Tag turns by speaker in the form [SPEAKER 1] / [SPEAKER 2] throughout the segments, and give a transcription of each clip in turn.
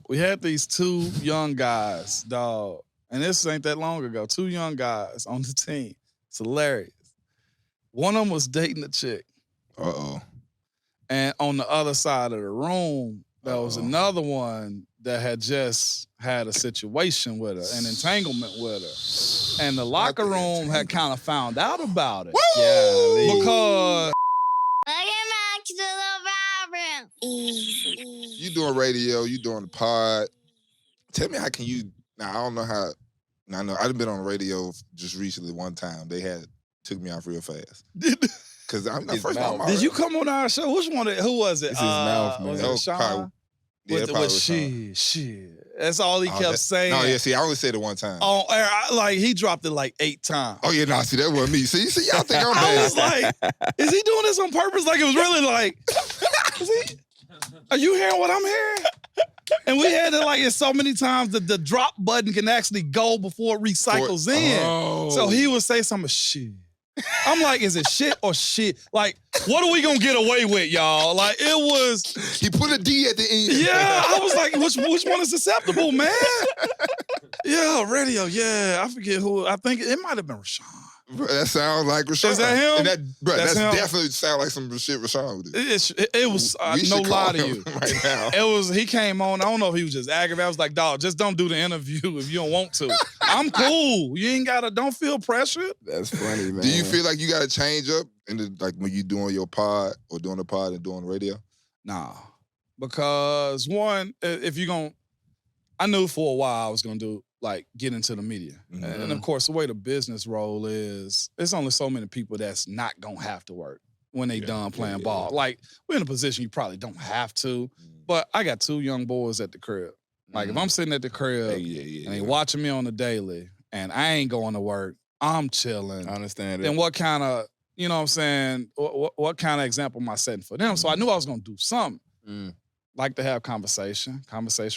[SPEAKER 1] We had these two young guys, dog, and this ain't that long ago. Two young guys on the team. It's hilarious. One of them was dating a chick.
[SPEAKER 2] Uh-oh.
[SPEAKER 1] And on the other side of the room, there was another one that had just had a situation with her, an entanglement with her. And the locker room had kind of found out about it.
[SPEAKER 2] Yeah,
[SPEAKER 1] because
[SPEAKER 2] you doing radio, you doing the pod. Tell me how can you, now I don't know how, now I know I've been on the radio just recently one time. They took me off real fast. Because I'm not first time.
[SPEAKER 1] Did you come on our show? Who was it?
[SPEAKER 2] It's his mouth, man.
[SPEAKER 1] Was it Sean? With shit. That's all he kept saying.
[SPEAKER 2] No, yeah, see, I only said it one time.
[SPEAKER 1] On air, he dropped it like 8 times.
[SPEAKER 2] Oh, yeah, no, see, that wasn't me. See, y'all think I'm bad.
[SPEAKER 1] I was like, is he doing this on purpose? Like, it was really like, are you hearing what I'm hearing? And we had it like it's so many times that the drop button can actually go before it recycles in.
[SPEAKER 2] Oh.
[SPEAKER 1] So he would say something, shit. I'm like, is it shit or shit? Like, what are we gonna get away with, y'all? Like, it was.
[SPEAKER 2] He put a D at the end.
[SPEAKER 1] Yeah, I was like, which one is acceptable, man? Yeah, radio. Yeah, I forget who. I think it might have been Rashawn.
[SPEAKER 2] Bro, that sounds like Rashawn.
[SPEAKER 1] Is that him?
[SPEAKER 2] And that's
[SPEAKER 1] him?
[SPEAKER 2] definitely sound like some shit Rashawn would do.
[SPEAKER 1] It was no lie to you.
[SPEAKER 2] Right now.
[SPEAKER 1] It was. He came on. I don't know if he was just aggravated. I was like, dog, just don't do the interview if you don't want to. I'm cool. You ain't gotta. Don't feel pressured.
[SPEAKER 3] That's funny, man.
[SPEAKER 2] Do you feel like you gotta change up like when you doing your pod or doing the pod and doing the radio?
[SPEAKER 1] Nah, because one, if you're gonna, I knew for a while I was gonna do. Like, get into the media. Mm-hmm. And of course, the way the business role is, there's only so many people that's not gonna have to work when they done playing ball. Like, we're in a position you probably don't have to, but I got 2 young boys at the crib. Like, if I'm sitting at the crib and they watching me on the daily and I ain't going to work, I'm chilling.
[SPEAKER 3] I understand it.
[SPEAKER 1] Then what kind of, you know what I'm saying, what kind of example am I setting for them? So I knew I was gonna do something. Like to have conversation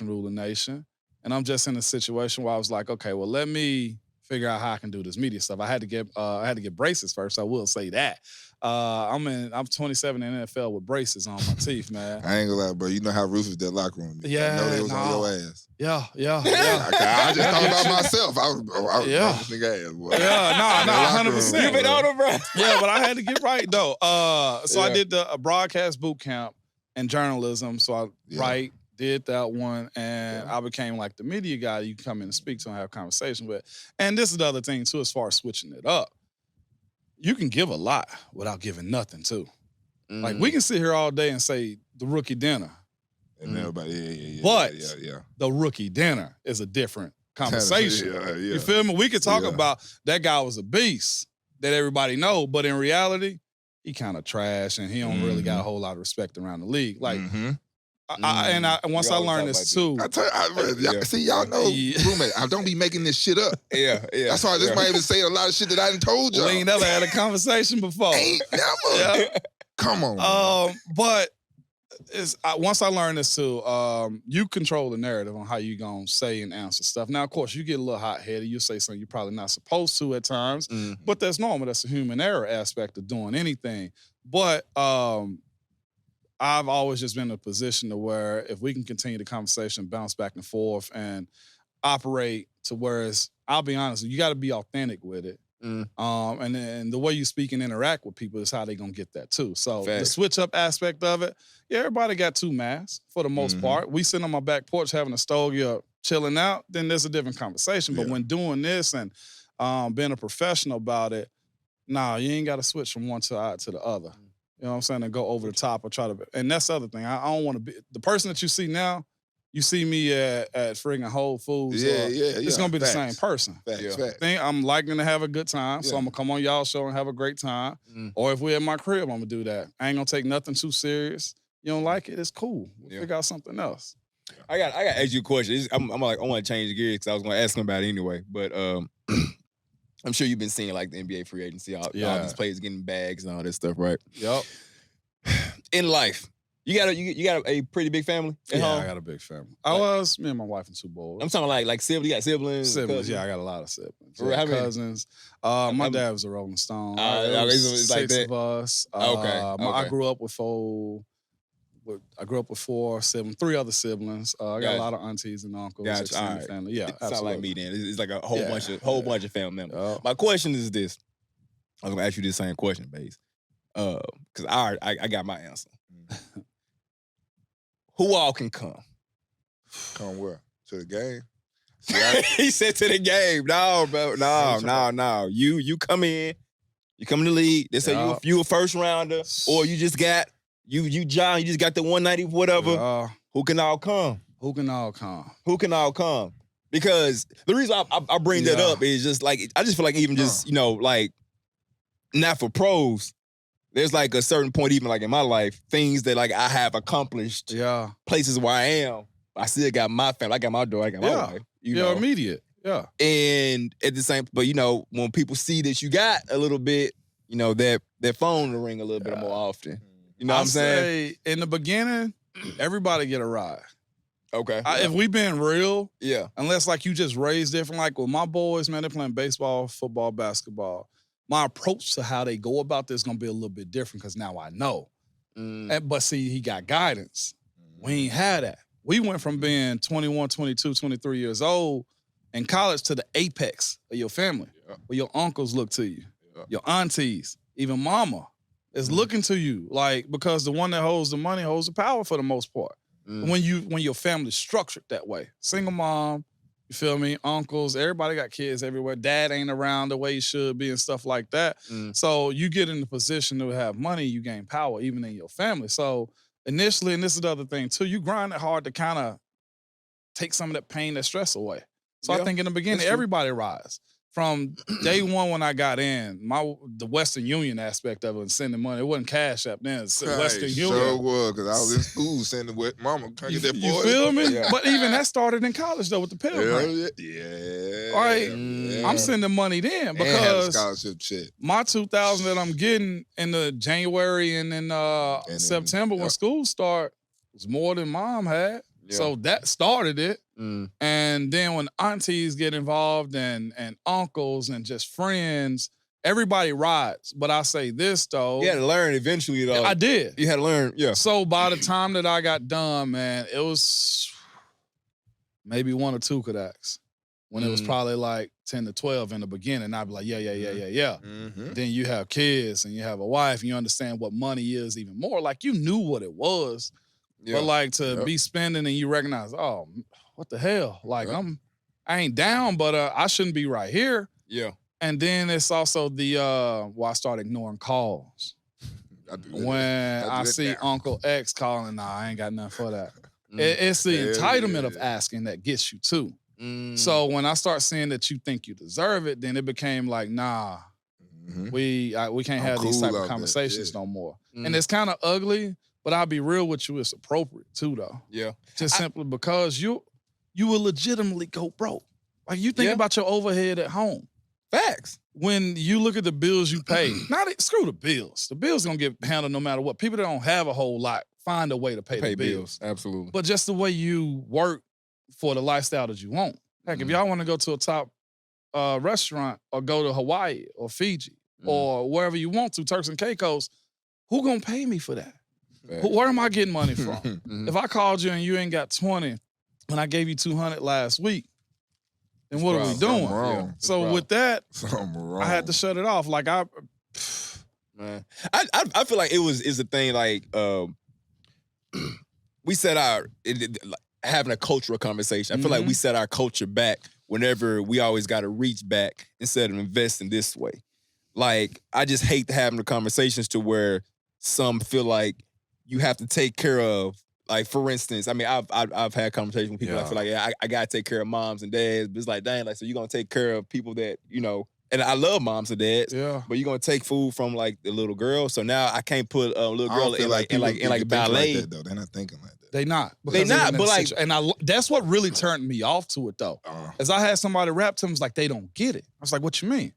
[SPEAKER 1] rule the nation. And I'm just in a situation where I was like, okay, well, let me figure out how I can do this media stuff. I had to get braces first. I will say that. I'm 27 in the NFL with braces on my teeth, man.
[SPEAKER 2] I ain't gonna lie, bro. You know how ruthless that locker room is.
[SPEAKER 1] Yeah,
[SPEAKER 2] I know they was on your ass.
[SPEAKER 1] Yeah.
[SPEAKER 2] I just thought about myself. I was this nigga ass, boy.
[SPEAKER 1] Yeah, 100%.
[SPEAKER 3] You been older, bro.
[SPEAKER 1] Yeah, but I had to get right though. So I did a broadcast boot camp in journalism. So I did that one, and I became like the media guy you can come in and speak to and have a conversation with. And this is the other thing, too, as far as switching it up. You can give a lot without giving nothing, too. Like, we can sit here all day and say the rookie dinner.
[SPEAKER 2] And everybody,
[SPEAKER 1] But the rookie dinner is a different conversation. You feel me? We could talk about that guy was a beast that everybody know, but in reality, he kind of trash, and he don't really got a whole lot of respect around the league. Like, once I learned this too.
[SPEAKER 2] I tell you, see, y'all know, roommate, I don't be making this shit up.
[SPEAKER 3] Yeah.
[SPEAKER 2] That's why I just might even say a lot of shit that I done told y'all.
[SPEAKER 1] We ain't never had a conversation before.
[SPEAKER 2] Ain't never. Come on.
[SPEAKER 1] But once I learned this too, you control the narrative on how you gonna say and answer stuff. Now, of course, you get a little hot-headed. You say something you're probably not supposed to at times, but that's normal. That's a human error aspect of doing anything. But I've always just been in a position to where if we can continue the conversation, bounce back and forth, and operate to where I'll be honest, you got to be authentic with it. And then the way you speak and interact with people is how they gonna get that too. So the switch up aspect of it, everybody got 2 masks for the most part. We sitting on my back porch having a stogie up, chilling out, then there's a different conversation. But when doing this and being a professional about it, you ain't got to switch from one side to the other. You know what I'm saying? And go over the top or try to, and that's the other thing. I don't want to be the person that you see now. You see me at friggin' Whole Foods. It's gonna be the same person. I'm liking to have a good time, so I'm gonna come on y'all show and have a great time. Or if we're at my crib, I'm gonna do that. I ain't gonna take nothing too serious. You don't like it? It's cool. We'll figure out something else.
[SPEAKER 3] I got to ask you a question. I want to change the gears because I was gonna ask him about it anyway, but I'm sure you've been seeing like the NBA free agency, all these players getting bags and all that stuff, right?
[SPEAKER 1] Yep.
[SPEAKER 3] In life, you got a pretty big family at home?
[SPEAKER 1] I got a big family. Me and my wife and 2 boys.
[SPEAKER 3] I'm talking like siblings. You got siblings?
[SPEAKER 1] Siblings, I got a lot of siblings.
[SPEAKER 3] How many?
[SPEAKER 1] Cousins. My dad was a Rolling Stone.
[SPEAKER 3] It's
[SPEAKER 1] 6
[SPEAKER 3] like that.
[SPEAKER 1] of us.
[SPEAKER 3] Okay.
[SPEAKER 1] I grew up with 4 I grew up with three other siblings. I got a lot of aunties and uncles.
[SPEAKER 3] Gotcha. All right.
[SPEAKER 1] Family. Yeah,
[SPEAKER 3] it's not like me then. It's like a whole bunch of family members.
[SPEAKER 1] Oh.
[SPEAKER 3] My question is this. I was gonna ask you this same question, Baze. Because I got my answer. Who all can come?
[SPEAKER 2] Come where? To the game?
[SPEAKER 3] He said to the game. No, bro. No. You come in. You come in the league. They say you a first rounder, or you just got John. You just got the 190, whatever. Who can all come?
[SPEAKER 1] Who can all come?
[SPEAKER 3] Who can all come? Because the reason I bring that up is just like I just feel like even just like not for pros. There's like a certain point, even like in my life, things that like I have accomplished.
[SPEAKER 1] Yeah.
[SPEAKER 3] Places where I am. I still got my family. I got my daughter. I got my wife. You know?
[SPEAKER 1] Immediate. Yeah.
[SPEAKER 3] And at the same, but when people see that you got a little bit, that phone will ring a little bit more often. You know what I'm saying?
[SPEAKER 1] In the beginning, everybody get a ride.
[SPEAKER 3] Okay.
[SPEAKER 1] If we been real,
[SPEAKER 3] yeah.
[SPEAKER 1] Unless like you just raised different, like with my boys, man, they're playing baseball, football, basketball. My approach to how they go about this is gonna be a little bit different because now I know. But see, he got guidance. We ain't had that. We went from being 21, 22, 23 years old in college to the apex of your family, where your uncles look to you, your aunties, even mama is looking to you, like, because the one that holds the money holds the power for the most part. When your family's structured that way, single mom, you feel me? Uncles, everybody got kids everywhere. Dad ain't around the way he should be and stuff like that. So you get in the position to have money, you gain power even in your family. So initially, and this is the other thing too, you grind it hard to kind of take some of that pain, that stress away. So I think in the beginning, everybody rise. From day one when I got in, the Western Union aspect of it and sending money, it wasn't Cash App then, it's Western Union.
[SPEAKER 2] Sure was, because I was in school sending mama trying to get that boy.
[SPEAKER 1] You feel me? Yeah. But even that started in college though with the Pilgrim.
[SPEAKER 2] Yeah.
[SPEAKER 1] All right, I'm sending money then because
[SPEAKER 2] scholarship shit.
[SPEAKER 1] My 2,000 that I'm getting in the January and in September when school start was more than mom had. Yeah. So that started it. And then when aunties get involved and uncles and just friends, everybody rides. But I say this though.
[SPEAKER 3] You had to learn eventually though.
[SPEAKER 1] I did.
[SPEAKER 3] You had to learn, yeah.
[SPEAKER 1] So by the time that I got done, man, it was maybe 1 or 2 Kodaks. When it was probably like 10 to 12 in the beginning, I'd be like, yeah. Then you have kids and you have a wife and you understand what money is even more. Like you knew what it was. But like to be spending and you recognize, oh, what the hell? Like I ain't down, but I shouldn't be right here.
[SPEAKER 3] Yeah.
[SPEAKER 1] And then it's also I start ignoring calls. When I see Uncle X calling, nah, I ain't got nothing for that. It's the entitlement of asking that gets you too. So when I start seeing that you think you deserve it, then it became like, nah, we can't have these type of conversations no more. And it's kind of ugly. But I'll be real with you, it's appropriate too, though.
[SPEAKER 3] Yeah.
[SPEAKER 1] Just simply because you will legitimately go broke. Like you think about your overhead at home.
[SPEAKER 3] Facts.
[SPEAKER 1] When you look at the bills you pay, screw the bills. The bills gonna get handled no matter what. People that don't have a whole lot find a way to pay the bills.
[SPEAKER 3] Absolutely.
[SPEAKER 1] But just the way you work for the lifestyle that you want. Heck, if y'all want to go to a top restaurant or go to Hawaii or Fiji or wherever you want to, Turks and Caicos, who gonna pay me for that? Where am I getting money from? If I called you and you ain't got 20 when I gave you 200 last week, then what are we doing?
[SPEAKER 2] Wrong.
[SPEAKER 1] So with that,
[SPEAKER 2] wrong.
[SPEAKER 1] I had to shut it off. Like
[SPEAKER 3] I feel like it's a thing like we set having a cultural conversation. I feel like we set our culture back whenever we always got to reach back instead of investing this way. Like I just hate having the conversations to where some feel like you have to take care of, like, for instance, I mean, I've had conversations with people that feel like, I got to take care of moms and dads, but it's like, dang, like, so you're going to take care of people that, and I love moms and dads, but you're going to take food from, like, the little girl, so now I can't put a little girl in ballet.
[SPEAKER 2] Like that, though. They're not thinking like that.
[SPEAKER 1] They not.
[SPEAKER 3] They not, but like...
[SPEAKER 1] And that's what really turned me off to it, though. As I had somebody rap to them, it's like, they don't get it. I was like, what you mean?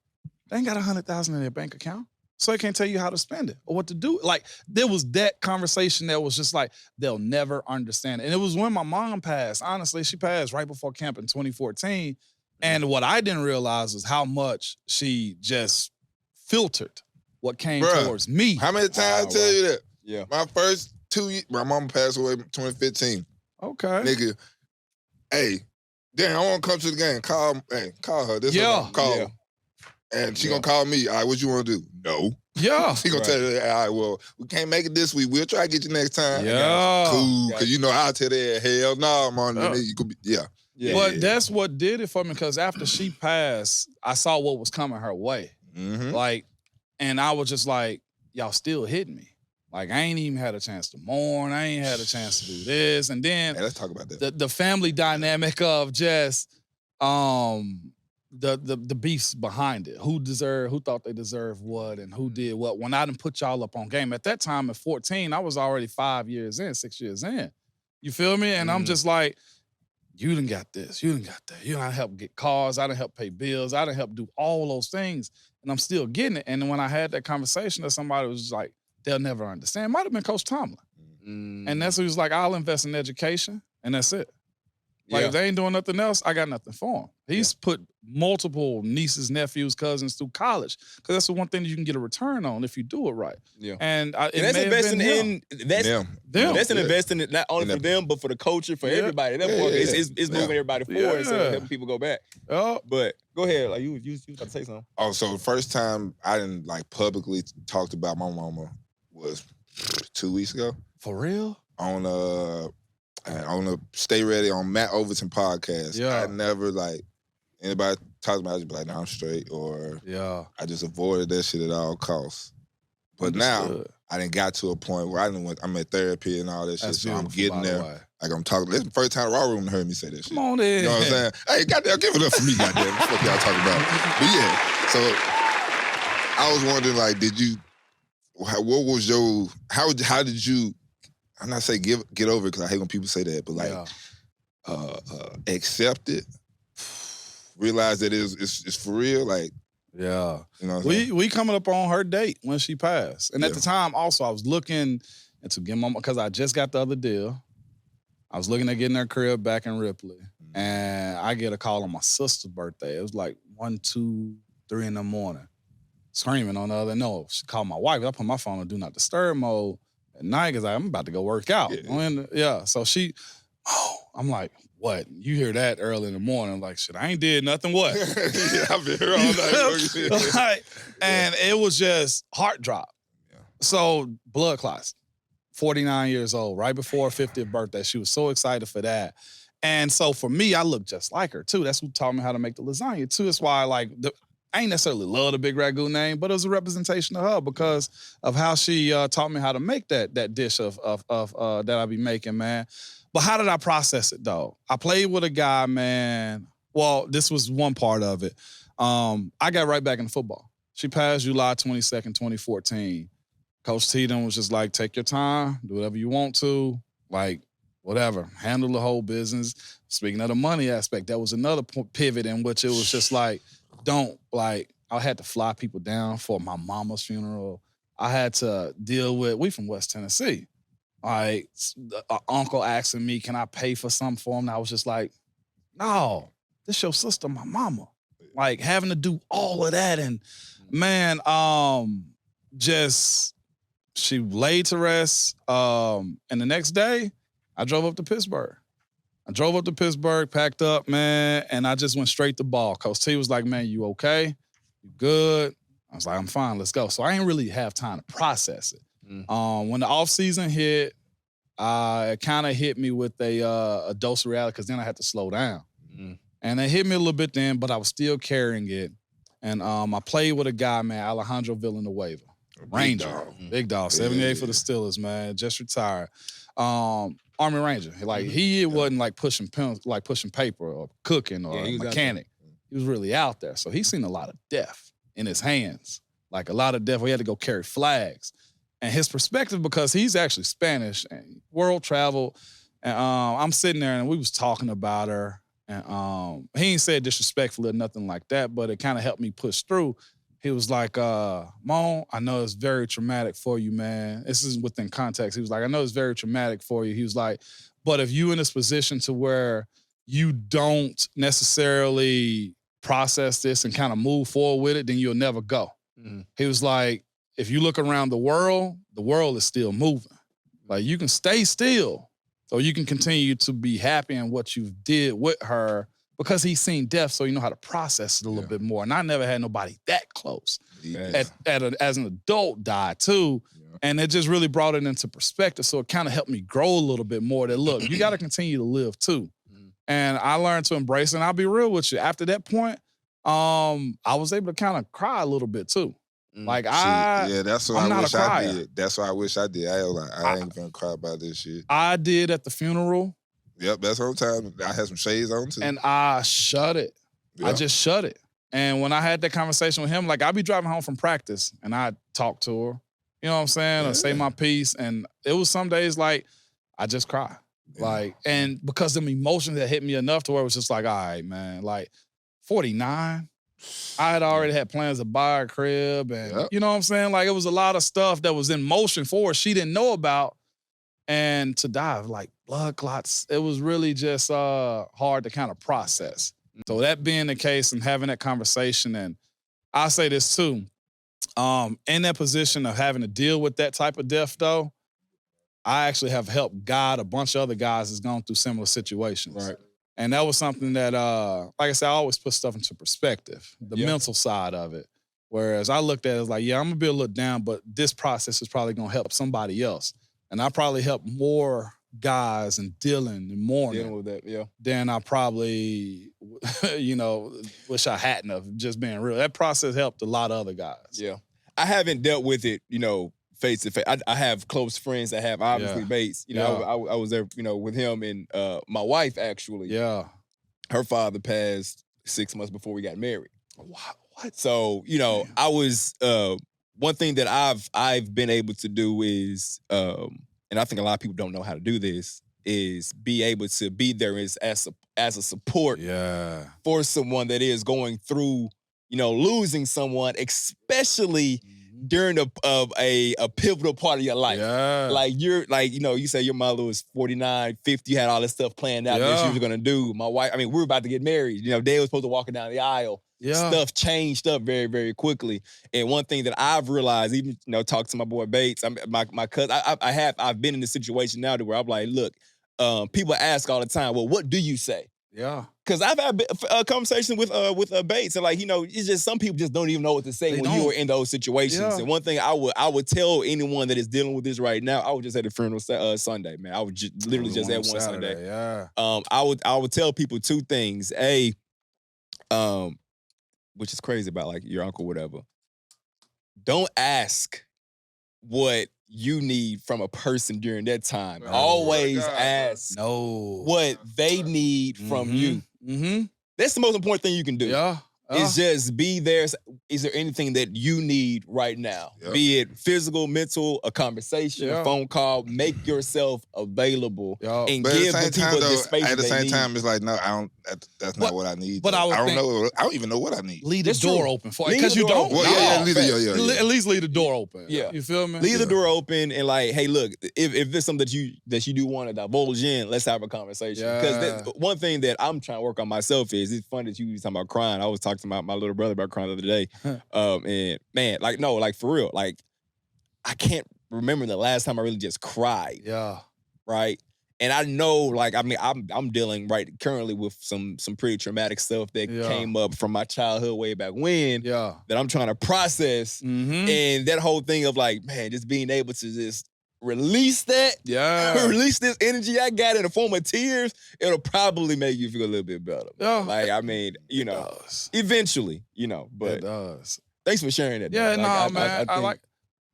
[SPEAKER 1] They ain't got $100,000 in their bank account. So they can't tell you how to spend it or what to do. Like, there was that conversation that was just like, they'll never understand it. And it was when my mom passed. Honestly, she passed right before camp in 2014. And what I didn't realize was how much she just filtered what came towards me.
[SPEAKER 2] How many times I tell you that?
[SPEAKER 3] Yeah.
[SPEAKER 2] My first My mama passed away in 2015.
[SPEAKER 1] Okay.
[SPEAKER 2] Nigga, hey, Daren, I want to come to the game. Call her. This call her. And she gonna call me. All right, what you want to do? No.
[SPEAKER 1] Yeah.
[SPEAKER 2] She gonna tell you, all right, well, we can't make it this week. We'll try to get you next time.
[SPEAKER 1] Yeah.
[SPEAKER 2] Cool. Because I'll tell her, hell no, man. You could be,
[SPEAKER 1] But that's what did it for me, because after she passed, I saw what was coming her way.
[SPEAKER 2] Mm-hmm.
[SPEAKER 1] Like, and I was just like, y'all still hitting me. Like, I ain't even had a chance to mourn. I ain't had a chance to do this. And then
[SPEAKER 2] let's talk about that.
[SPEAKER 1] The family dynamic of just the beefs behind it. Who thought they deserved what and who did what. When I didn't put y'all up on game. At that time at 14, I was already 6 years in. You feel me? And I'm just like, you done got this, you done got that. You done help get cars, I done help pay bills, I done help do all those things, and I'm still getting it. And when I had that conversation, that somebody was just like, they'll never understand. It might have been Coach Tomlin. And that's what he was like, I'll invest in education, and that's it. Like, if they ain't doing nothing else, I got nothing for him. He's put multiple nieces, nephews, cousins through college, because that's the one thing that you can get a return on if you do it right.
[SPEAKER 3] Yeah.
[SPEAKER 1] And
[SPEAKER 3] that's investing in them. That's an investment not only for them, but for the culture, for everybody. It's moving everybody forward instead of helping people go back. But go ahead, like you about to say something.
[SPEAKER 2] Oh, so the first time I didn't publicly talked about my mama was 2 weeks ago.
[SPEAKER 1] For real?
[SPEAKER 2] On the Stay Ready on Matt Overton podcast.
[SPEAKER 1] Yeah.
[SPEAKER 2] I never anybody talks about it, I just be like, nah, I'm straight, or I just avoided that shit at all costs. But now I done got to a point where I'm at therapy and all that shit, so I'm getting there. Like, I'm talking. This is the first time the Raw Room heard me say this shit.
[SPEAKER 1] Come on in.
[SPEAKER 2] You know what I'm saying? Hey, goddamn, give it up for me, goddamn. What the fuck y'all talking about? But yeah, so I was wondering, what was your, how did you, I'm not saying get over it, because I hate when people say that, but accept it, realize that it's for real,
[SPEAKER 1] You know what I'm
[SPEAKER 2] saying?
[SPEAKER 1] We coming up on her date when she passed. And at the time, also, I was looking to get mama, because I just got the other deal. I was looking at getting her crib back in Ripley. And I get a call on my sister's birthday. It was 1, 2, 3 in the morning. Screaming on the other. No, she called my wife. I put my phone on Do Not Disturb mode at night, because I'm about to go work out. So I'm like, what? You hear that early in the morning? I'm like, shit, I ain't did nothing. What?
[SPEAKER 2] I've been here all night.
[SPEAKER 1] And it was just heart drop. Yeah. So blood clots. 49 years old, right before her 50th birthday. She was so excited for that. And so for me, I look just like her too. That's who taught me how to make the lasagna too. That's why I ain't necessarily love the Big Ragu name, but it was a representation of her because of how she taught me how to make that dish of that I be making, man. But how did I process it, though? I played with a guy, man. Well, this was one part of it. I got right back into football. She passed July 22nd, 2014. Coach Keaton was just like, take your time, do whatever you want to, whatever, handle the whole business. Speaking of the money aspect, that was another pivot in which it was just I had to fly people down for my mama's funeral. I had to deal with, we from West Tennessee. Uncle asking me, can I pay for something for him? And I was just like, no, this your sister, my mama. Having to do all of that. And man, she laid to rest. And the next day, I drove up to Pittsburgh. Packed up, man, and I just went straight to ball. Coach T was like, man, you okay? You good? I was like, I'm fine, let's go. So I didn't really have time to process it. When the offseason hit, it kind of hit me with a dose of reality, because then I had to slow down. And it hit me a little bit then, but I was still carrying it. And I played with a guy, man, Alejandro Villanueva. Ranger. Big dog. 78 for the Steelers, man. Just retired. Army Ranger. He wasn't pushing paper or cooking or a mechanic. He was really out there. So he's seen a lot of death in his hands. A lot of death where he had to go carry flags. And his perspective, because he's actually Spanish and world travel. And I'm sitting there and we was talking about her. And he ain't said disrespectfully or nothing like that, but it kind of helped me push through. He was like, Mon, I know it's very traumatic for you, man. This is within context. He was like, I know it's very traumatic for you. He was like, but if you in this position to where you don't necessarily process this and kind of move forward with it, then you'll never go. He was like, if you look around the world is still moving. Like, you can stay still, so you can continue to be happy in what you did with her because he's seen death, so you know how to process it a little bit more. And I never had nobody that close as an adult die too. Yeah. And it just really brought it into perspective. So it kind of helped me grow a little bit more that, look, you got to continue to live too. And I learned to embrace it. And I'll be real with you. After that point, I was able to kind of cry a little bit too. Like
[SPEAKER 2] that's what I wish I did. That's what I wish I did. I ain't gonna cry about this shit.
[SPEAKER 1] I did at the funeral.
[SPEAKER 2] Yep, that's what time. I had some shades on too.
[SPEAKER 1] And I shut it. Yep. I just shut it. And when I had that conversation with him, like, I'd be driving home from practice and I'd talk to her. You know what I'm saying? Or say my piece. And it was some days like I just cry. Yeah. Like, and because them emotions that hit me enough to where it was just like, all right, man, like 49. I had already had plans to buy a crib and you know what I'm saying? Like, it was a lot of stuff that was in motion for her she didn't know about. And to die, like blood clots, it was really just hard to kind of process. So that being the case and having that conversation, and I say this too, in that position of having to deal with that type of death though, I actually have helped guide a bunch of other guys that's gone through similar situations. Right. And that was something that, like I said, I always put stuff into perspective, the mental side of it. Whereas I looked at it as like, yeah, I'm going to be a little down, but this process is probably going to help somebody else. And I probably help more guys in dealing and mourning
[SPEAKER 3] with that,
[SPEAKER 1] than I probably, wish I hadn't have, just being real. That process helped a lot of other guys.
[SPEAKER 3] Yeah. I haven't dealt with it, face to face. I have close friends that have obviously Bates. I was there, with him and my wife actually.
[SPEAKER 1] Yeah.
[SPEAKER 3] Her father passed 6 months before we got married.
[SPEAKER 1] What?
[SPEAKER 3] So, I was one thing that I've been able to do is, and I think a lot of people don't know how to do this, is be able to be there as a support for someone that is going through, losing someone, especially during a pivotal part of your life. Yeah. Like you say your mother was 49, 50, you had all this stuff planned out that she was gonna do. My wife, we were about to get married. Dad was supposed to walk down the aisle. Yeah. Stuff changed up very, very quickly. And one thing that I've realized, even talk to my boy Bates, my cousin, I've been in this situation now to where I'm like, look, people ask all the time, well, what do you say?
[SPEAKER 1] Yeah.
[SPEAKER 3] Because I've had a conversation with Bates, and it's just some people just don't even know what to say when you are in those situations. Yeah. And one thing I would tell anyone that is dealing with this right now, I was just at the funeral Sunday, man. I was literally just at one
[SPEAKER 1] Saturday.
[SPEAKER 3] Sunday.
[SPEAKER 1] Yeah.
[SPEAKER 3] I would tell people two things. Which is crazy about like your uncle, whatever. Don't ask what you need from a person during that time. Always ask what they need from you. Mm-hmm. That's the most important thing you can do.
[SPEAKER 1] Yeah.
[SPEAKER 3] Is just be there. Is there anything that you need right now? Yep. Be it physical, mental, a conversation, a phone call. Make yourself available and give the people the space.
[SPEAKER 2] At the same time, it's like, no, I don't. That's not what I need.
[SPEAKER 1] But I don't know.
[SPEAKER 2] I don't even know what I need.
[SPEAKER 1] Leave the door open for it because you don't. At least leave the door open.
[SPEAKER 3] Yeah,
[SPEAKER 1] you feel me?
[SPEAKER 3] Leave the door open and like, hey, look, if there's something that you do want to divulge in, let's have a conversation. Because one thing that I'm trying to work on myself is, it's funny that you talking about crying. I was talking to my little brother about crying the other day. And man, for real, I can't remember the last time I really just cried.
[SPEAKER 1] Yeah.
[SPEAKER 3] Right. And I know, I'm dealing currently with some pretty traumatic stuff that came up from my childhood way back when.
[SPEAKER 1] Yeah.
[SPEAKER 3] That I'm trying to process. Mm-hmm. And that whole thing of just being able to just release that.
[SPEAKER 1] Yeah.
[SPEAKER 3] Release this energy I got in the form of tears, it'll probably make you feel a little bit better.
[SPEAKER 1] Yeah.
[SPEAKER 3] Eventually, but
[SPEAKER 1] it does.
[SPEAKER 3] Thanks for sharing that.
[SPEAKER 1] Yeah, man.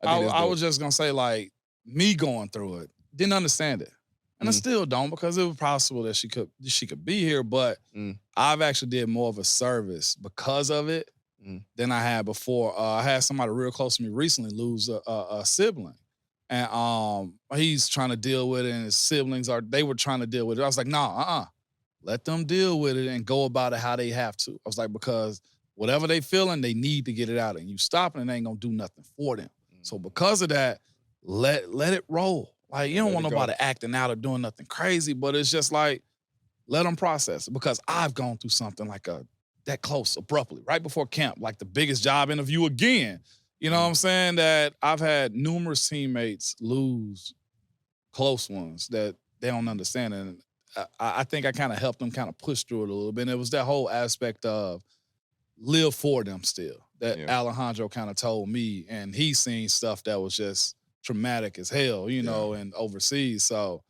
[SPEAKER 1] I was just gonna say, me going through it, didn't understand it. And I still don't, because it was possible that she could be here, but I've actually did more of a service because of it than I had before. I had somebody real close to me recently lose a sibling. And he's trying to deal with it, and his siblings they were trying to deal with it. I was like, nah, let them deal with it and go about it how they have to. I was like, because whatever they feeling, they need to get it out. And you stopping it ain't gonna do nothing for them. So because of that, let it roll. You don't want nobody acting out or doing nothing crazy, but it's just let them process it. Because I've gone through something that close abruptly, right before camp, the biggest job interview again. You know what I'm saying? That I've had numerous teammates lose close ones that they don't understand. And I think I kind of helped them kind of push through it a little bit. And it was that whole aspect of live for them still that Alejandro kind of told me. And he's seen stuff that was just traumatic as hell, you know, and overseas. So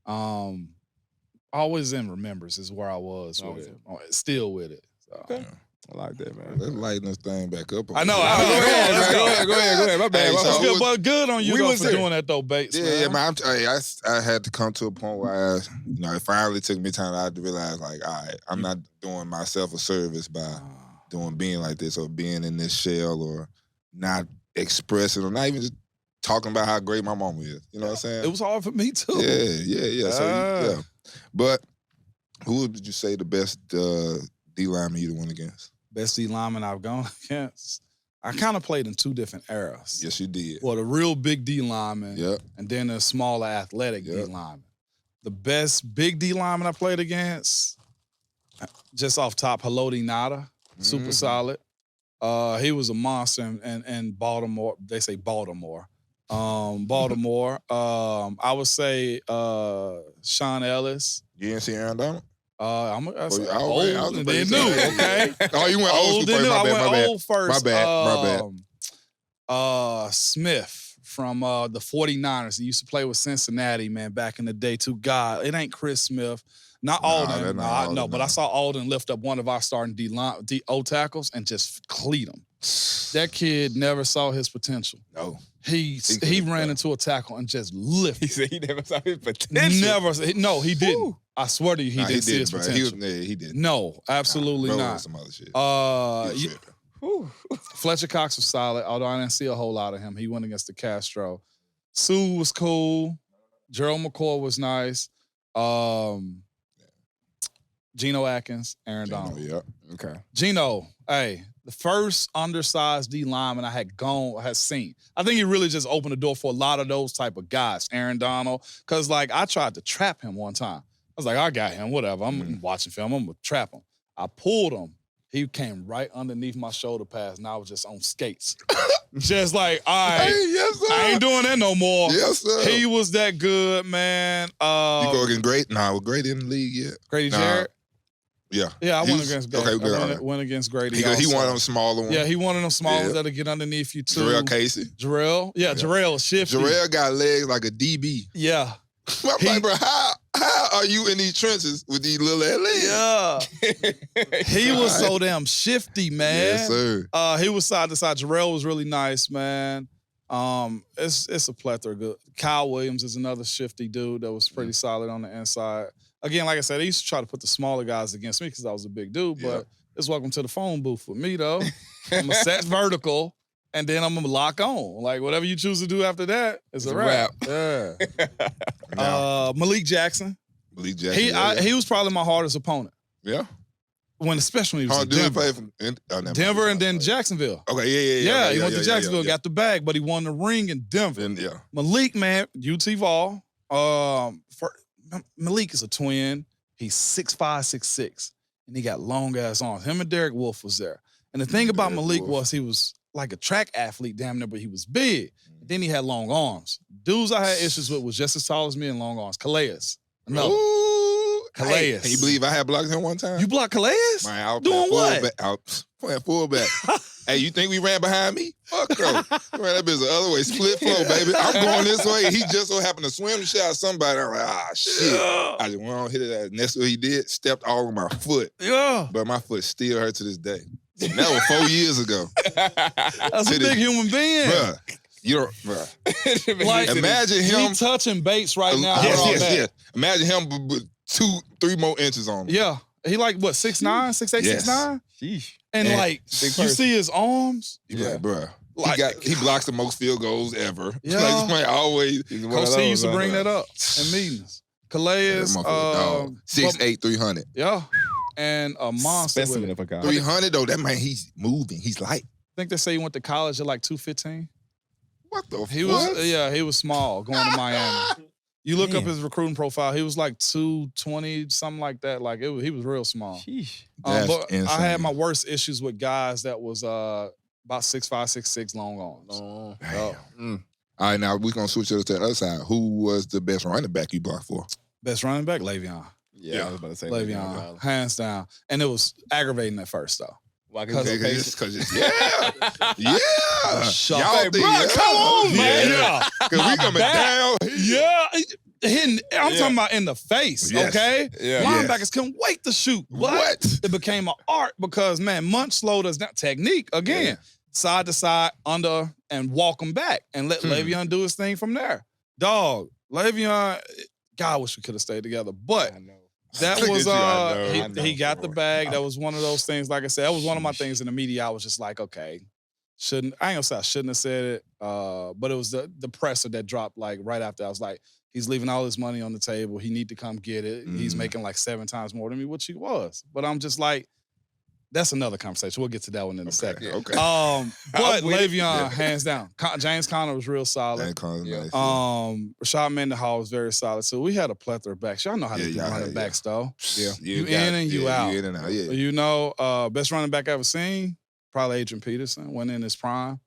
[SPEAKER 1] always in remembers is where I was with it. Still with it. So.
[SPEAKER 3] Okay. I like that, man.
[SPEAKER 2] Let's lighten this thing back up.
[SPEAKER 1] I know.
[SPEAKER 3] Go ahead. My bad.
[SPEAKER 2] Hey,
[SPEAKER 1] Good, but good on you though for doing that though, Bates.
[SPEAKER 2] Yeah, man. I had to come to a point where it finally took me time. I had to realize, like, all right, I'm not doing myself a service by being like this or being in this shell or not expressing or not even just talking about how great my mama is. You know what I'm saying?
[SPEAKER 1] It was hard for me too.
[SPEAKER 2] Yeah. So but who would you say the best D lineman you went against?
[SPEAKER 1] Best D lineman I've gone against. I kind of played in two different eras.
[SPEAKER 2] Yes, you did.
[SPEAKER 1] Well, the real big D lineman, and then a smaller athletic D lineman. The best big D lineman I played against, just off top, Haloti Nada, super solid. He was a monster in Baltimore. They say Baltimore. Baltimore. I would say Sean Ellis.
[SPEAKER 2] You didn't see Aaron Donald?
[SPEAKER 1] I'm old and then
[SPEAKER 2] new,
[SPEAKER 1] okay?
[SPEAKER 2] Oh, you went old school first.
[SPEAKER 1] I went old first.
[SPEAKER 2] My bad.
[SPEAKER 1] Smith from the 49ers. He used to play with Cincinnati, man, back in the day, too. God, it ain't Chris Smith. Not Alden. No, but I saw Alden lift up one of our starting D-O tackles and just cleat him. That kid never saw his potential.
[SPEAKER 2] No.
[SPEAKER 1] He ran into a tackle and just lifted.
[SPEAKER 3] He said he never saw his potential.
[SPEAKER 1] No, he didn't.
[SPEAKER 3] Woo.
[SPEAKER 1] I swear to you, he didn't see his potential.
[SPEAKER 2] He didn't.
[SPEAKER 1] No, absolutely not.
[SPEAKER 2] Some other shit.
[SPEAKER 1] Fletcher Cox was solid, although I didn't see a whole lot of him. He went against the Castro. Sue was cool. Gerald McCoy was nice. Geno Atkins, Aaron Donald.
[SPEAKER 2] Yeah.
[SPEAKER 3] Okay.
[SPEAKER 1] Geno, hey, the first undersized D lineman I had seen. I think he really just opened the door for a lot of those type of guys. Aaron Donald, because like I tried to trap him one time. I was like, I got him, whatever. I'm watching film. I'm gonna trap him. I pulled him. He came right underneath my shoulder pads, and I was just on skates. Just like, all right,
[SPEAKER 2] yes, sir.
[SPEAKER 1] I ain't doing that no more.
[SPEAKER 2] Yes, sir.
[SPEAKER 1] He was that good, man.
[SPEAKER 2] You go against Great? Nah, was Great in the league yet?
[SPEAKER 1] Grady Jarrett?
[SPEAKER 2] Yeah.
[SPEAKER 1] Yeah, I went against Grady.
[SPEAKER 2] Okay,
[SPEAKER 1] went against Grady.
[SPEAKER 2] He one of them smaller ones.
[SPEAKER 1] Yeah, he one of them small ones that'll get underneath you too.
[SPEAKER 2] Jarrell Casey.
[SPEAKER 1] Jarrell? Yeah, Jarrell shifty.
[SPEAKER 2] Jarrell got legs like a DB.
[SPEAKER 1] Yeah.
[SPEAKER 2] I'm like, bro, how are you in these trenches with these little ass legs?
[SPEAKER 1] Yeah. He was so damn shifty, man.
[SPEAKER 2] Yes, sir.
[SPEAKER 1] He was side to side. Jarrell was really nice, man. It's a plethora of good. Kyle Williams is another shifty dude that was pretty solid on the inside. Again, like I said, I used to try to put the smaller guys against me because I was a big dude, but it's welcome to the phone booth with me, though. I'm going to set vertical, and then I'm going to lock on. Like, whatever you choose to do after that is a wrap. Yeah. Malik Jackson.
[SPEAKER 2] Malik Jackson.
[SPEAKER 1] He was probably my hardest opponent.
[SPEAKER 2] Yeah.
[SPEAKER 1] Especially when he was in Denver. Denver and then Jacksonville.
[SPEAKER 2] Okay,
[SPEAKER 1] yeah. He went to Jacksonville, got the bag, but he won the ring in Denver. Malik, man, UT Vol. Malik is a twin. He's 6'5", 6'6", and he got long-ass arms. Him and Derek Wolfe was there. And the thing about Malik was he was like a track athlete damn near, but he was big. And then he had long arms. Dudes I had issues with was just as tall as me and long arms. Calais. Another. Calais.
[SPEAKER 2] Hey, can you believe I had blocked him one time?
[SPEAKER 1] You blocked Calais?
[SPEAKER 2] Man, I was
[SPEAKER 1] doing what?
[SPEAKER 2] I was playing fullback. Hey, you think we ran behind me? Fuck no. Man, that bitch the other way. Split flow, baby. I'm going this way. He just so happened to swim the shot somebody. I'm like, shit. Yeah. I just went on, hit it. And that's what he did. Stepped all over my foot. Yeah. But my foot still hurt to this day. And that was 4 years ago.
[SPEAKER 1] That's a big human being.
[SPEAKER 2] Bruh.
[SPEAKER 1] Like,
[SPEAKER 2] imagine him.
[SPEAKER 1] He touching Bates right now.
[SPEAKER 2] Yes. Imagine him with 2-3 more inches on him.
[SPEAKER 1] Yeah. He like, what, 6'9", 6'8", 6'9"?
[SPEAKER 2] Sheesh.
[SPEAKER 1] And like, you see his arms?
[SPEAKER 2] Yeah, bro. He blocks the most field goals ever.
[SPEAKER 1] Yeah.
[SPEAKER 2] Like, always.
[SPEAKER 1] Coach C used to bring that up in meetings. Calais,
[SPEAKER 2] 6'8", 300.
[SPEAKER 1] Yeah. And a monster.
[SPEAKER 3] Specimen of a guy.
[SPEAKER 2] 300 though, that man, he's moving. He's light.
[SPEAKER 1] I think they say he went to college at like 215.
[SPEAKER 2] What the fuck?
[SPEAKER 1] He was small going to Miami. You look up his recruiting profile, he was like 220, something like that. Like he was real small. But insane. I had my worst issues with guys that was about 6'5", 6'6", long arms.
[SPEAKER 2] All right, now we're going to switch it to the other side. Who was the best running back you blocked for?
[SPEAKER 1] Best running back, Le'Veon.
[SPEAKER 3] Yeah, I was about to say
[SPEAKER 1] Le'Veon, hands down. And it was aggravating at first, though.
[SPEAKER 3] Why?
[SPEAKER 2] Because yeah.
[SPEAKER 1] Y'all think, come on, man.
[SPEAKER 2] Yeah. Because we coming down.
[SPEAKER 1] Yeah. I'm talking about in the face, okay?
[SPEAKER 3] Yeah.
[SPEAKER 1] Linebackers couldn't wait to shoot. What? It became an art because, man, Munch slowed us down. Technique, again, side to side, under, and walk him back and let Le'Veon do his thing from there. Dog, Le'Veon, God, I wish we could have stayed together. But that was, he got the bag. That was one of those things, like I said, that was one of my things in the media. I was just like, okay, I ain't gonna say I shouldn't have said it, but it was the presser that dropped like right after. I was like, he's leaving all his money on the table. He need to come get it. He's making like 7 times more than me, which he was. But I'm just like, that's another conversation. We'll get to that one in a second.
[SPEAKER 2] Okay.
[SPEAKER 1] But Le'Veon, hands down. James Conner was real solid.
[SPEAKER 2] Nice.
[SPEAKER 1] Rashad Mendenhall was very solid. So we had a plethora of backs. Y'all know how to do running backs, though.
[SPEAKER 2] Yeah.
[SPEAKER 1] You in and you out.
[SPEAKER 2] You in and out,
[SPEAKER 1] You know, best running back I ever seen, probably Adrian Peterson, went in his prime.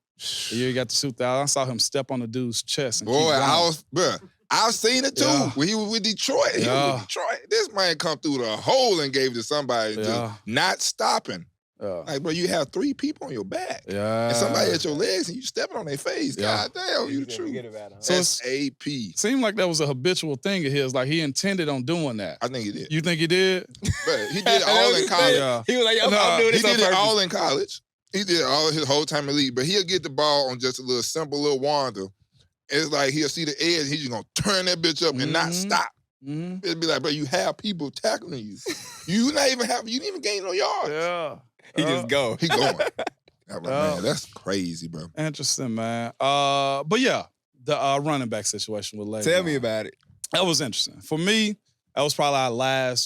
[SPEAKER 1] The year he got the suit out, I saw him step on the dude's chest and keep going.
[SPEAKER 2] I've seen it too when he was with Detroit. He was with Detroit. This man come through the hole and gave it to somebody just not stopping. Like, bro, you have 3 people on your back. And somebody at your legs and you stepping on their face. God damn, you the truth. So it's AP.
[SPEAKER 1] Seemed like that was a habitual thing of his. Like he intended on doing that.
[SPEAKER 2] I think he did.
[SPEAKER 1] You think he did?
[SPEAKER 2] But he did it all in college.
[SPEAKER 3] He was like, I'm doing this.
[SPEAKER 2] He did it all in college. He did all his whole time in the league. But he'll get the ball on just a little simple little wander. It's like he'll see the edge, he's just gonna turn that bitch up and not stop. It'll be like, bro, you have people tackling you. You didn't even gain no yards.
[SPEAKER 1] Yeah.
[SPEAKER 3] He just go.
[SPEAKER 2] He going. Man, that's crazy, bro.
[SPEAKER 1] Interesting, man. But yeah, the running back situation with Le'Veon.
[SPEAKER 3] Tell me about it.
[SPEAKER 1] That was interesting. For me, that was probably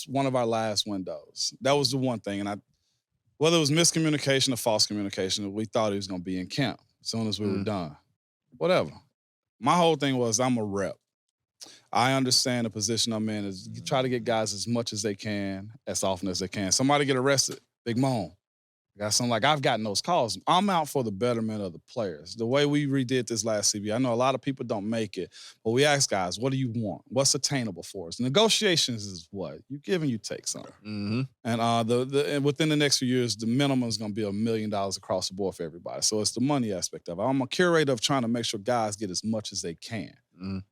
[SPEAKER 1] one of our last windows. That was the one thing. And whether it was miscommunication or false communication, we thought he was gonna be in camp as soon as we were done. Whatever. My whole thing was I'm a rep. I understand the position I'm in is you try to get guys as much as they can, as often as they can. Somebody get arrested, big moan. Got something like I've gotten those calls. I'm out for the betterment of the players. The way we redid this last CBA, I know a lot of people don't make it, but we ask guys, what do you want? What's attainable for us? Negotiations is what? You give and you take something. And and within the next few years, the minimum is going to be $1 million across the board for everybody. So it's the money aspect of it. I'm a curator of trying to make sure guys get as much as they can.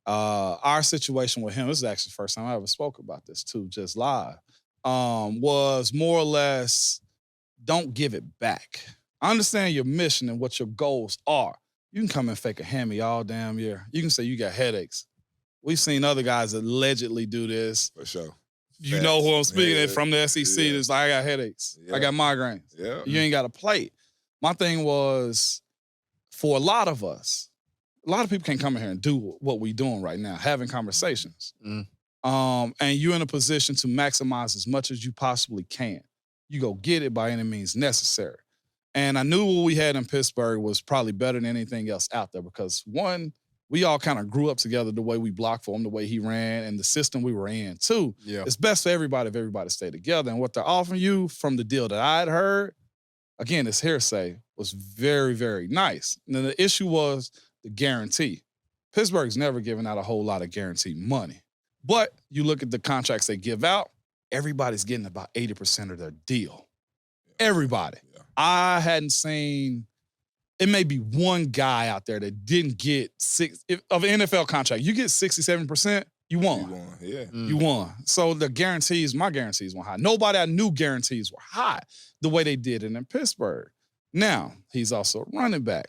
[SPEAKER 1] Our situation with him, this is actually the first time I ever spoke about this too, just live, was more or less, don't give it back. I understand your mission and what your goals are. You can come and fake a hammy all damn year. You can say you got headaches. We've seen other guys that allegedly do this.
[SPEAKER 2] For sure.
[SPEAKER 1] You know who I'm speaking from the SEC. It's like, I got headaches. I got migraines. You ain't got to play. My thing was, for a lot of us, a lot of people can't come in here and do what we're doing right now, having conversations. And you're in a position to maximize as much as you possibly can. You go get it by any means necessary. And I knew what we had in Pittsburgh was probably better than anything else out there because, one, we all kind of grew up together the way we blocked for him, the way he ran, and the system we were in, too. It's best for everybody if everybody stay together. And what they're offering you from the deal that I had heard, again, it's hearsay, was very, very nice. And then the issue was the guarantee. Pittsburgh's never given out a whole lot of guaranteed money. But you look at the contracts they give out, everybody's getting about 80% of their deal. Everybody. I hadn't seen, it may be one guy out there that didn't get of an NFL contract. You get 67%, you won. You won. So the guarantees, my guarantees were high. Nobody I knew guarantees were high the way they did it in Pittsburgh. Now, he's also a running back.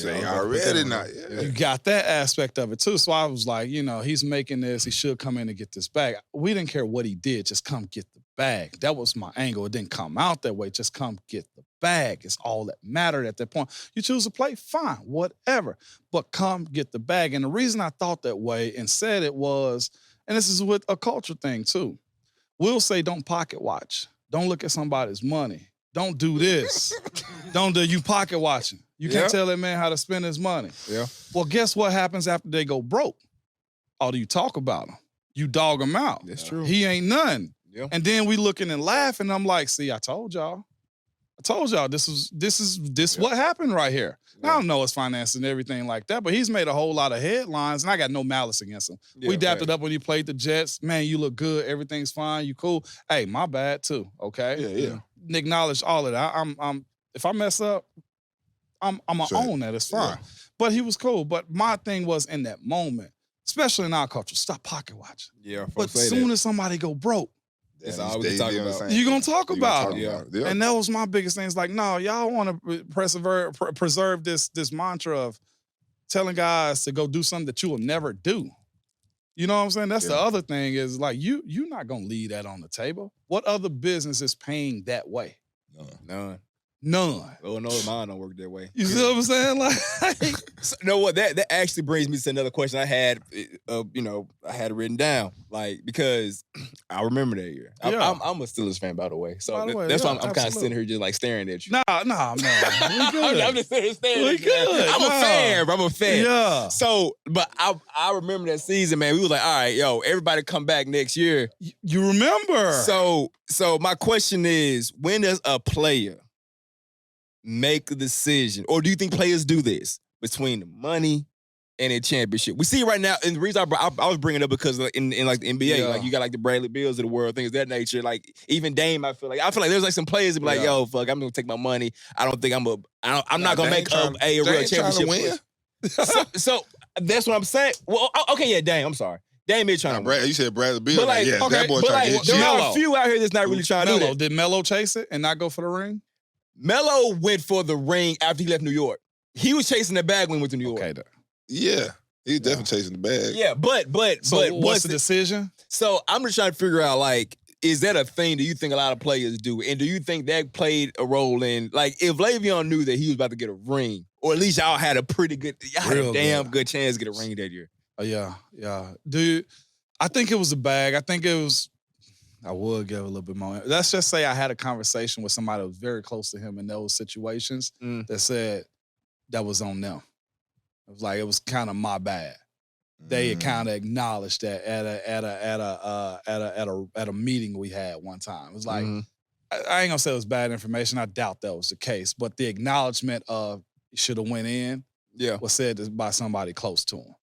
[SPEAKER 2] Already not.
[SPEAKER 1] You got that aspect of it too. So I was like, he's making this. He should come in and get this bag. We didn't care what he did. Just come get the bag. That was my angle. It didn't come out that way. Just come get the bag. It's all that mattered at that point. You choose to play, fine, whatever. But come get the bag. And the reason I thought that way and said it was, and this is with a culture thing too, we'll say don't pocket watch. Don't look at somebody's money. Don't do this. Don't do you pocket watching. You can't tell that man how to spend his money. Well, guess what happens after they go broke? All do you talk about him? You dog him out.
[SPEAKER 3] That's true.
[SPEAKER 1] He ain't none. And then we looking and laughing. I'm like, see, I told y'all. I told y'all this what happened right here. I don't know his finances and everything like that, but he's made a whole lot of headlines, and I got no malice against him. We dapped it up when he played the Jets. Man, you look good. Everything's fine. You cool. Hey, my bad too. Okay.
[SPEAKER 2] Yeah.
[SPEAKER 1] Acknowledge all of that. I'm if I mess up, I'm gonna own that. It's fine. Yeah. But he was cool. But my thing was in that moment, especially in our culture, stop pocket watching.
[SPEAKER 3] Yeah.
[SPEAKER 1] But as soon as somebody go broke,
[SPEAKER 3] that's all we talk about.
[SPEAKER 1] You're going to talk about it.
[SPEAKER 2] Yeah.
[SPEAKER 1] And that was my biggest thing. It's like, no, y'all want to preserve this mantra of telling guys to go do something that you will never do. You know what I'm saying? That's the other thing is like, you're not going to leave that on the table. What other business is paying that way? None.
[SPEAKER 3] Oh, no, mine don't work that way.
[SPEAKER 1] You see what I'm saying? Like,
[SPEAKER 3] so, you know what? That actually brings me to another question I had. I had it written down, like because I remember that year. I'm a Steelers fan, by the way. So that's why I'm kind of sitting here just like staring at you.
[SPEAKER 1] Nah, man. We good.
[SPEAKER 3] I'm just sitting here staring.
[SPEAKER 1] We good.
[SPEAKER 3] I'm a fan, bro. I'm a fan.
[SPEAKER 1] Yeah.
[SPEAKER 3] So, but I remember that season, man. We was like, all right, yo, everybody come back next year.
[SPEAKER 1] You remember?
[SPEAKER 3] So my question is, when does a player make a decision, or do you think players do this between the money and a championship? We see it right now, and the reason I was bringing it up because in like the NBA, like you got like the Bradley Bills of the world, things of that nature. Like even Dame, I feel like there's like some players that be like, yo, fuck, I'm gonna take my money. I don't think I'm not gonna make a real championship. So that's what I'm saying. Well, okay, yeah, Dame. I'm sorry. Dame is trying to win.
[SPEAKER 2] You said Bradley Bills.
[SPEAKER 3] But like,
[SPEAKER 2] that boy trying to hit
[SPEAKER 3] there are a few out here that's not really trying to do that.
[SPEAKER 1] Did Melo chase it and not go for the ring?
[SPEAKER 3] Melo went for the ring after he left New York. He was chasing the bag when he went to New York.
[SPEAKER 1] Okay,
[SPEAKER 2] yeah, he was definitely chasing the bag.
[SPEAKER 3] Yeah, but
[SPEAKER 1] what's the decision?
[SPEAKER 3] So I'm just trying to figure out, like, is that a thing that you think a lot of players do? And do you think that played a role in, like, if Le'Veon knew that he was about to get a ring, or at least y'all had a damn good chance to get a ring that year?
[SPEAKER 1] Oh, yeah. Dude, I think it was a bag. I would give a little bit more. Let's just say I had a conversation with somebody that was very close to him in those situations that said that was on them. It was like it was kind of my bad. They had kind of acknowledged that at a meeting we had one time. It was like I ain't gonna say it was bad information. I doubt that was the case, but the acknowledgement of he should have went in was said by somebody close to him,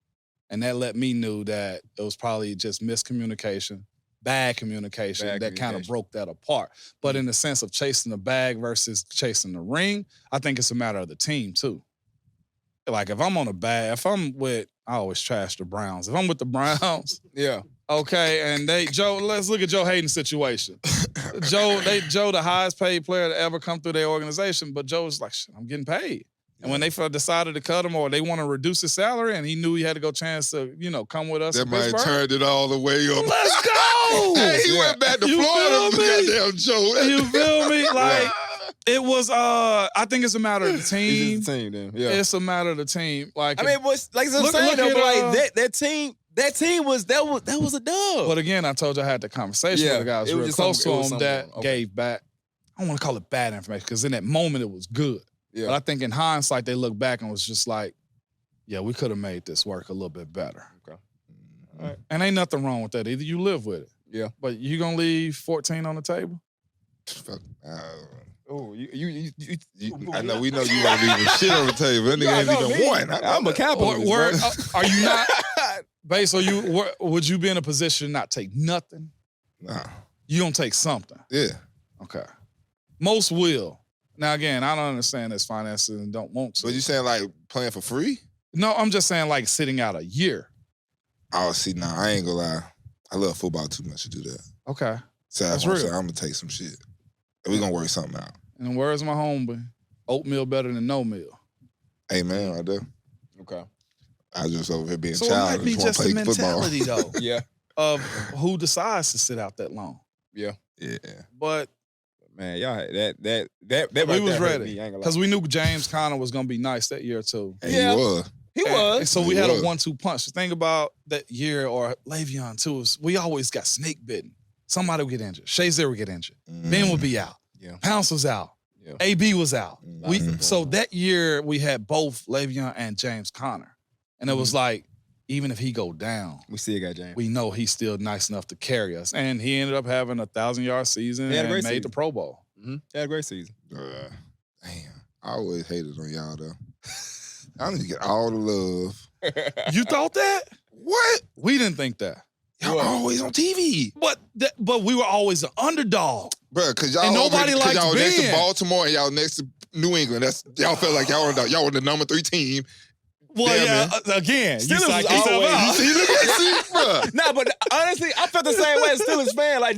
[SPEAKER 1] and that let me know that it was probably just miscommunication. Bad communication that kind of broke that apart. But in the sense of chasing the bag versus chasing the ring, I think it's a matter of the team too. Like if I'm on a bag, I always trash the Browns. If I'm with the Browns, okay, and let's look at Joe Hayden's situation. Joe, the highest paid player to ever come through their organization, but Joe was like, shit, I'm getting paid. And when they decided to cut him or they want to reduce his salary and he knew he had to go chance to, come with us.
[SPEAKER 2] That might have turned it all the way up.
[SPEAKER 1] Let's go!
[SPEAKER 2] Hey, he went back to Florida. Goddamn Joe.
[SPEAKER 1] You feel me? Like, it was, I think it's a matter of the team.
[SPEAKER 3] It's the team, then. Yeah.
[SPEAKER 1] It's a matter of the team. Like,
[SPEAKER 3] I mean, like I'm saying, though, but like that team was a dub.
[SPEAKER 1] But again, I told you I had the conversation with the guys real close to him that gave back. I don't want to call it bad information because in that moment it was good. Yeah. But I think in hindsight, they look back and was just like, yeah, we could have made this work a little bit better. Okay. All right. And ain't nothing wrong with that either. You live with it.
[SPEAKER 3] Yeah.
[SPEAKER 1] But you gonna leave 14 on the table?
[SPEAKER 3] Oh,
[SPEAKER 2] I know we know you want to leave shit on the table. That nigga ain't even one.
[SPEAKER 3] I'm a capitalist.
[SPEAKER 1] Are you not? Babe, would you be in a position to not take nothing?
[SPEAKER 2] Nah.
[SPEAKER 1] You gonna take something?
[SPEAKER 2] Yeah.
[SPEAKER 1] Okay. Most will. Now, again, I don't understand his finances and don't want to.
[SPEAKER 2] But you saying like playing for free?
[SPEAKER 1] No, I'm just saying like sitting out a year.
[SPEAKER 2] Oh, see, nah, I ain't gonna lie. I love football too much to do that.
[SPEAKER 1] Okay.
[SPEAKER 2] So that's real. I'm gonna take some shit. We're gonna work something out.
[SPEAKER 1] And where's my homeboy? Oatmeal better than no meal.
[SPEAKER 2] Hey, man, right there.
[SPEAKER 3] Okay.
[SPEAKER 2] I was just over here being
[SPEAKER 1] so
[SPEAKER 2] childish.
[SPEAKER 1] It might be just the mentality, though.
[SPEAKER 3] Yeah.
[SPEAKER 1] Of who decides to sit out that long.
[SPEAKER 3] Yeah.
[SPEAKER 2] Yeah.
[SPEAKER 1] But
[SPEAKER 3] man, y'all that
[SPEAKER 1] we was ready because we knew James Conner was gonna be nice that year too.
[SPEAKER 2] And he was.
[SPEAKER 3] He was.
[SPEAKER 1] And so we had a 1-2 punch. The thing about that year or Le'Veon too is we always got snake bitten. Somebody would get injured. Shazier would get injured. Ben would be out.
[SPEAKER 3] Yeah.
[SPEAKER 1] Pounce was out. Yeah. AB was out. So that year we had both Le'Veon and James Conner, and it was like even if he go down,
[SPEAKER 3] we still got James.
[SPEAKER 1] We know he's still nice enough to carry us, and he ended up having a 1,000-yard season and made the Pro Bowl.
[SPEAKER 3] Mm-hmm. Had a great season.
[SPEAKER 2] Damn, I always hated on y'all though. I need to get all the love.
[SPEAKER 1] You thought that?
[SPEAKER 2] What?
[SPEAKER 1] We didn't think that.
[SPEAKER 2] Y'all always on TV.
[SPEAKER 1] But we were always an underdog.
[SPEAKER 2] Bro, cause y'all
[SPEAKER 1] and nobody liked
[SPEAKER 2] y'all next to
[SPEAKER 1] Ben.
[SPEAKER 2] Baltimore and y'all next to New England. Y'all felt like y'all were the number 3 team.
[SPEAKER 1] Well, again,
[SPEAKER 3] Steelers
[SPEAKER 1] you
[SPEAKER 3] was
[SPEAKER 1] psyched yourself
[SPEAKER 3] always-
[SPEAKER 1] out.
[SPEAKER 2] See, look at see, bro.
[SPEAKER 3] Nah, but honestly, I felt the same way as Steelers fan. Like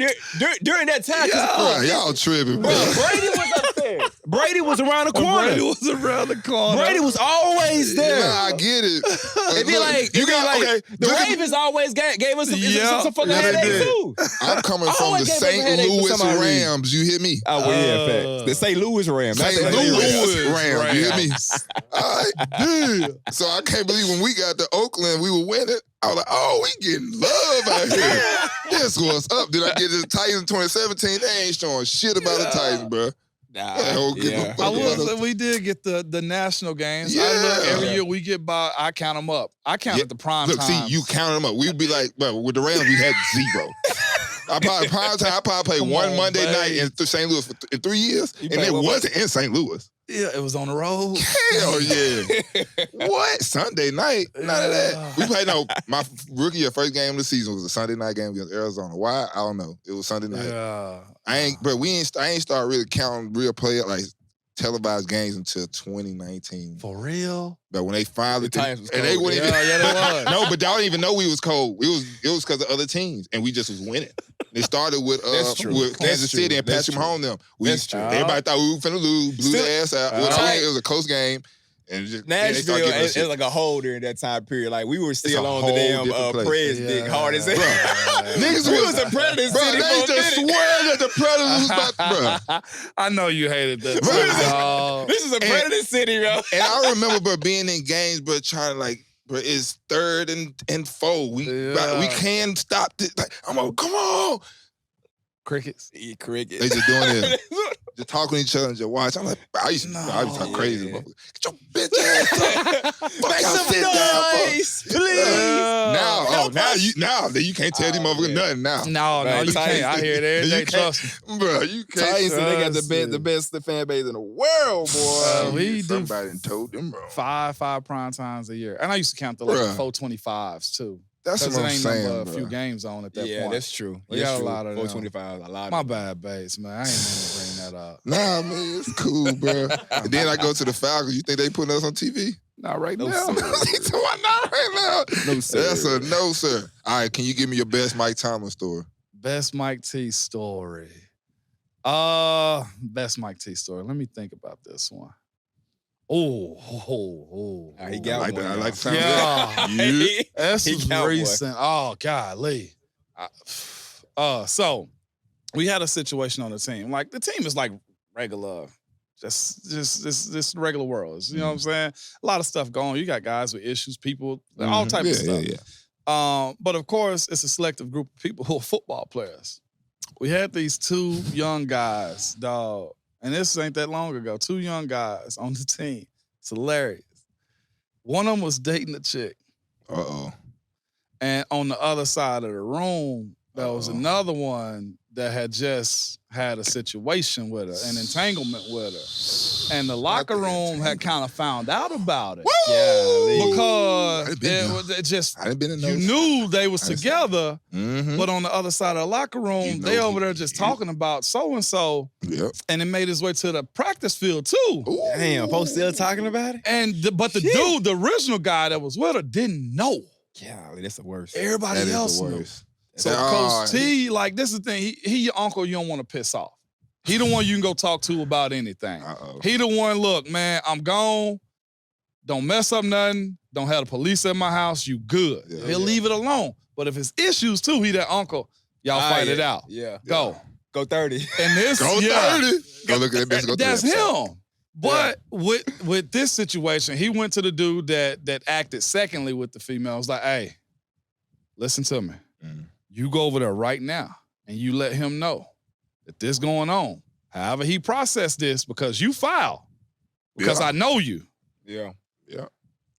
[SPEAKER 3] during that time,
[SPEAKER 2] Bro, y'all tripping, bro.
[SPEAKER 3] Brady was up there. Brady was around the corner.
[SPEAKER 1] Brady was around the corner.
[SPEAKER 3] Brady was always there.
[SPEAKER 2] Yeah, I get it.
[SPEAKER 3] It'd be like the Ravens always gave us some fucking headache too.
[SPEAKER 2] I'm coming from the
[SPEAKER 3] always gave us a
[SPEAKER 2] St.
[SPEAKER 3] headache for
[SPEAKER 2] Louis
[SPEAKER 3] somebody.
[SPEAKER 2] Rams. You hear me?
[SPEAKER 3] Oh, well, yeah, facts. The St. Louis Rams. not
[SPEAKER 2] St.
[SPEAKER 3] the LA
[SPEAKER 2] Louis
[SPEAKER 3] Rams.
[SPEAKER 2] Rams. You hear me? All right. Yeah. So I can't believe when we got to Oakland, we were winning. I was like, oh, we getting love out here. This was up. Did I get to the Titans in 2017? They ain't showing shit about the Titans, bro.
[SPEAKER 1] We did get the national games.
[SPEAKER 2] Yeah.
[SPEAKER 1] Every year we get by, I count them up. I counted the prime time.
[SPEAKER 2] Look, see, you count them up. We'd be like, bro, with the Rams, we had 0. I probably played one Monday night in St. Louis in 3 years, and it wasn't in St. Louis.
[SPEAKER 1] Yeah, it was on the road.
[SPEAKER 2] Hell yeah. What? Sunday night? None of that. We played, my rookie year, first game of the season was a Sunday night game against Arizona. Why? I don't know. It was Sunday night.
[SPEAKER 1] Yeah.
[SPEAKER 2] I ain't start really counting real player, like televised games until 2019.
[SPEAKER 1] For real?
[SPEAKER 2] But when they finally,
[SPEAKER 3] The Titans was
[SPEAKER 2] and they
[SPEAKER 3] cold.
[SPEAKER 2] wouldn't even,
[SPEAKER 1] Yeah, they was.
[SPEAKER 2] no, but y'all didn't even know we was cold. It was because of other teams, and we just was winning. They started with
[SPEAKER 3] That's true.
[SPEAKER 2] with Kansas
[SPEAKER 3] That's
[SPEAKER 2] City and
[SPEAKER 3] true.
[SPEAKER 2] Patrick
[SPEAKER 3] That's
[SPEAKER 2] Mahomes. Them.
[SPEAKER 3] That's true.
[SPEAKER 2] Everybody thought we were finna lose, blew their ass out. It was a close game. And just,
[SPEAKER 3] Nashville
[SPEAKER 2] and
[SPEAKER 3] is like a hole during that time period. Like we were still
[SPEAKER 2] a
[SPEAKER 3] on the
[SPEAKER 2] whole
[SPEAKER 3] damn
[SPEAKER 2] different place.
[SPEAKER 3] Prez dick hard as hell.
[SPEAKER 2] Niggas
[SPEAKER 3] We was a Predator
[SPEAKER 2] bro,
[SPEAKER 3] city
[SPEAKER 2] they
[SPEAKER 3] for a
[SPEAKER 2] just
[SPEAKER 3] minute.
[SPEAKER 2] swear that the Predators was about, bro.
[SPEAKER 1] I know you hated that.
[SPEAKER 2] Right.
[SPEAKER 1] dog.
[SPEAKER 3] This is a Predator city, bro.
[SPEAKER 2] And I remember, bro, being in games, bro, trying to like, bro, it's 3rd and 4. We can stop this. Like, I'm like, come on.
[SPEAKER 1] Crickets.
[SPEAKER 3] Eat cricket.
[SPEAKER 2] They just doing it. Just talking to each other and just watch. I'm like, I used to talk crazy. Get your bitch ass up.
[SPEAKER 3] Make some noise, please.
[SPEAKER 2] Now you can't tell these motherfuckers nothing now.
[SPEAKER 1] No, you can't. I hear it every day. Trust me.
[SPEAKER 2] Bro, you can't.
[SPEAKER 3] Titans, they got the best fan base in the world, boy.
[SPEAKER 1] We do
[SPEAKER 2] somebody done told them, bro.
[SPEAKER 1] five prime times a year. And I used to count the 425s too.
[SPEAKER 2] That's what I'm
[SPEAKER 1] ain't
[SPEAKER 2] saying,
[SPEAKER 1] number
[SPEAKER 2] bro.
[SPEAKER 1] a few games on at that point.
[SPEAKER 3] Yeah, that's true.
[SPEAKER 1] We got a lot of them.
[SPEAKER 3] 425, a lot.
[SPEAKER 1] My bad, babes, man. I ain't mean to bring that up.
[SPEAKER 2] Nah, man, it's cool, bro. And then I go to the Falcons. You think they putting us on TV?
[SPEAKER 1] Not right
[SPEAKER 3] No,
[SPEAKER 1] now.
[SPEAKER 2] Not right now.
[SPEAKER 3] No, sir.
[SPEAKER 2] That's a no, sir. All right, can you give me your best Mike Tomlin story?
[SPEAKER 1] Best Mike T story. Best Mike T story. Let me think about this one. Oh.
[SPEAKER 3] He got
[SPEAKER 2] I like
[SPEAKER 3] one.
[SPEAKER 2] that. I like the sound
[SPEAKER 1] Yeah.
[SPEAKER 2] of that.
[SPEAKER 1] This
[SPEAKER 3] He
[SPEAKER 1] was
[SPEAKER 3] got one.
[SPEAKER 1] recent. Oh, golly. So we had a situation on the team. Like the team is like regular, just regular world. You know what I'm saying? A lot of stuff going on. You got guys with issues, people, all types of stuff.
[SPEAKER 2] Yeah.
[SPEAKER 1] But of course, it's a selective group of people who are football players. We had these 2 young guys, dog, and this ain't that long ago. 2 young guys on the team. It's hilarious. One of them was dating a chick.
[SPEAKER 2] Uh-oh.
[SPEAKER 1] And on the other side of the room, there was another one that had just had a situation with her, an entanglement with her. And the locker room had kind of found out about it. Because it just,
[SPEAKER 2] I didn't been in
[SPEAKER 1] you
[SPEAKER 2] those.
[SPEAKER 1] knew they was together,
[SPEAKER 2] Mm-hmm.
[SPEAKER 1] but on the other side of the locker room,
[SPEAKER 2] You know
[SPEAKER 1] they over there just talking about so-and-so,
[SPEAKER 2] Yep.
[SPEAKER 1] and it made its way to the practice field too.
[SPEAKER 2] Ooh.
[SPEAKER 3] Damn, folks still talking about it?
[SPEAKER 1] And but the dude, the original guy that was with her, didn't know.
[SPEAKER 3] Golly, that's the worst.
[SPEAKER 1] Everybody
[SPEAKER 2] That is
[SPEAKER 1] else
[SPEAKER 2] the
[SPEAKER 1] knew.
[SPEAKER 2] worst.
[SPEAKER 1] So
[SPEAKER 2] Oh,
[SPEAKER 1] Coach T, like this is the thing. He your uncle you don't want to piss off. He the one you can go talk to about anything.
[SPEAKER 2] Uh-oh.
[SPEAKER 1] He the one, look, man, I'm gone. Don't mess up nothing. Don't have the police at my house. You good.
[SPEAKER 2] Yeah,
[SPEAKER 1] He'll leave it alone. But if it's issues too, he that uncle. Y'all fight it out.
[SPEAKER 3] Yeah.
[SPEAKER 1] Go.
[SPEAKER 3] Go 30.
[SPEAKER 1] And this,
[SPEAKER 2] Go 30. Go look at that bitch. Go
[SPEAKER 1] that's
[SPEAKER 2] 30.
[SPEAKER 1] him. But with this situation, he went to the dude that acted secondly with the female. It was like, hey, listen to me.
[SPEAKER 2] Mm.
[SPEAKER 1] You go over there right now and you let him know that this going on. However he processed this, because you filed, because I know you,
[SPEAKER 3] Yeah.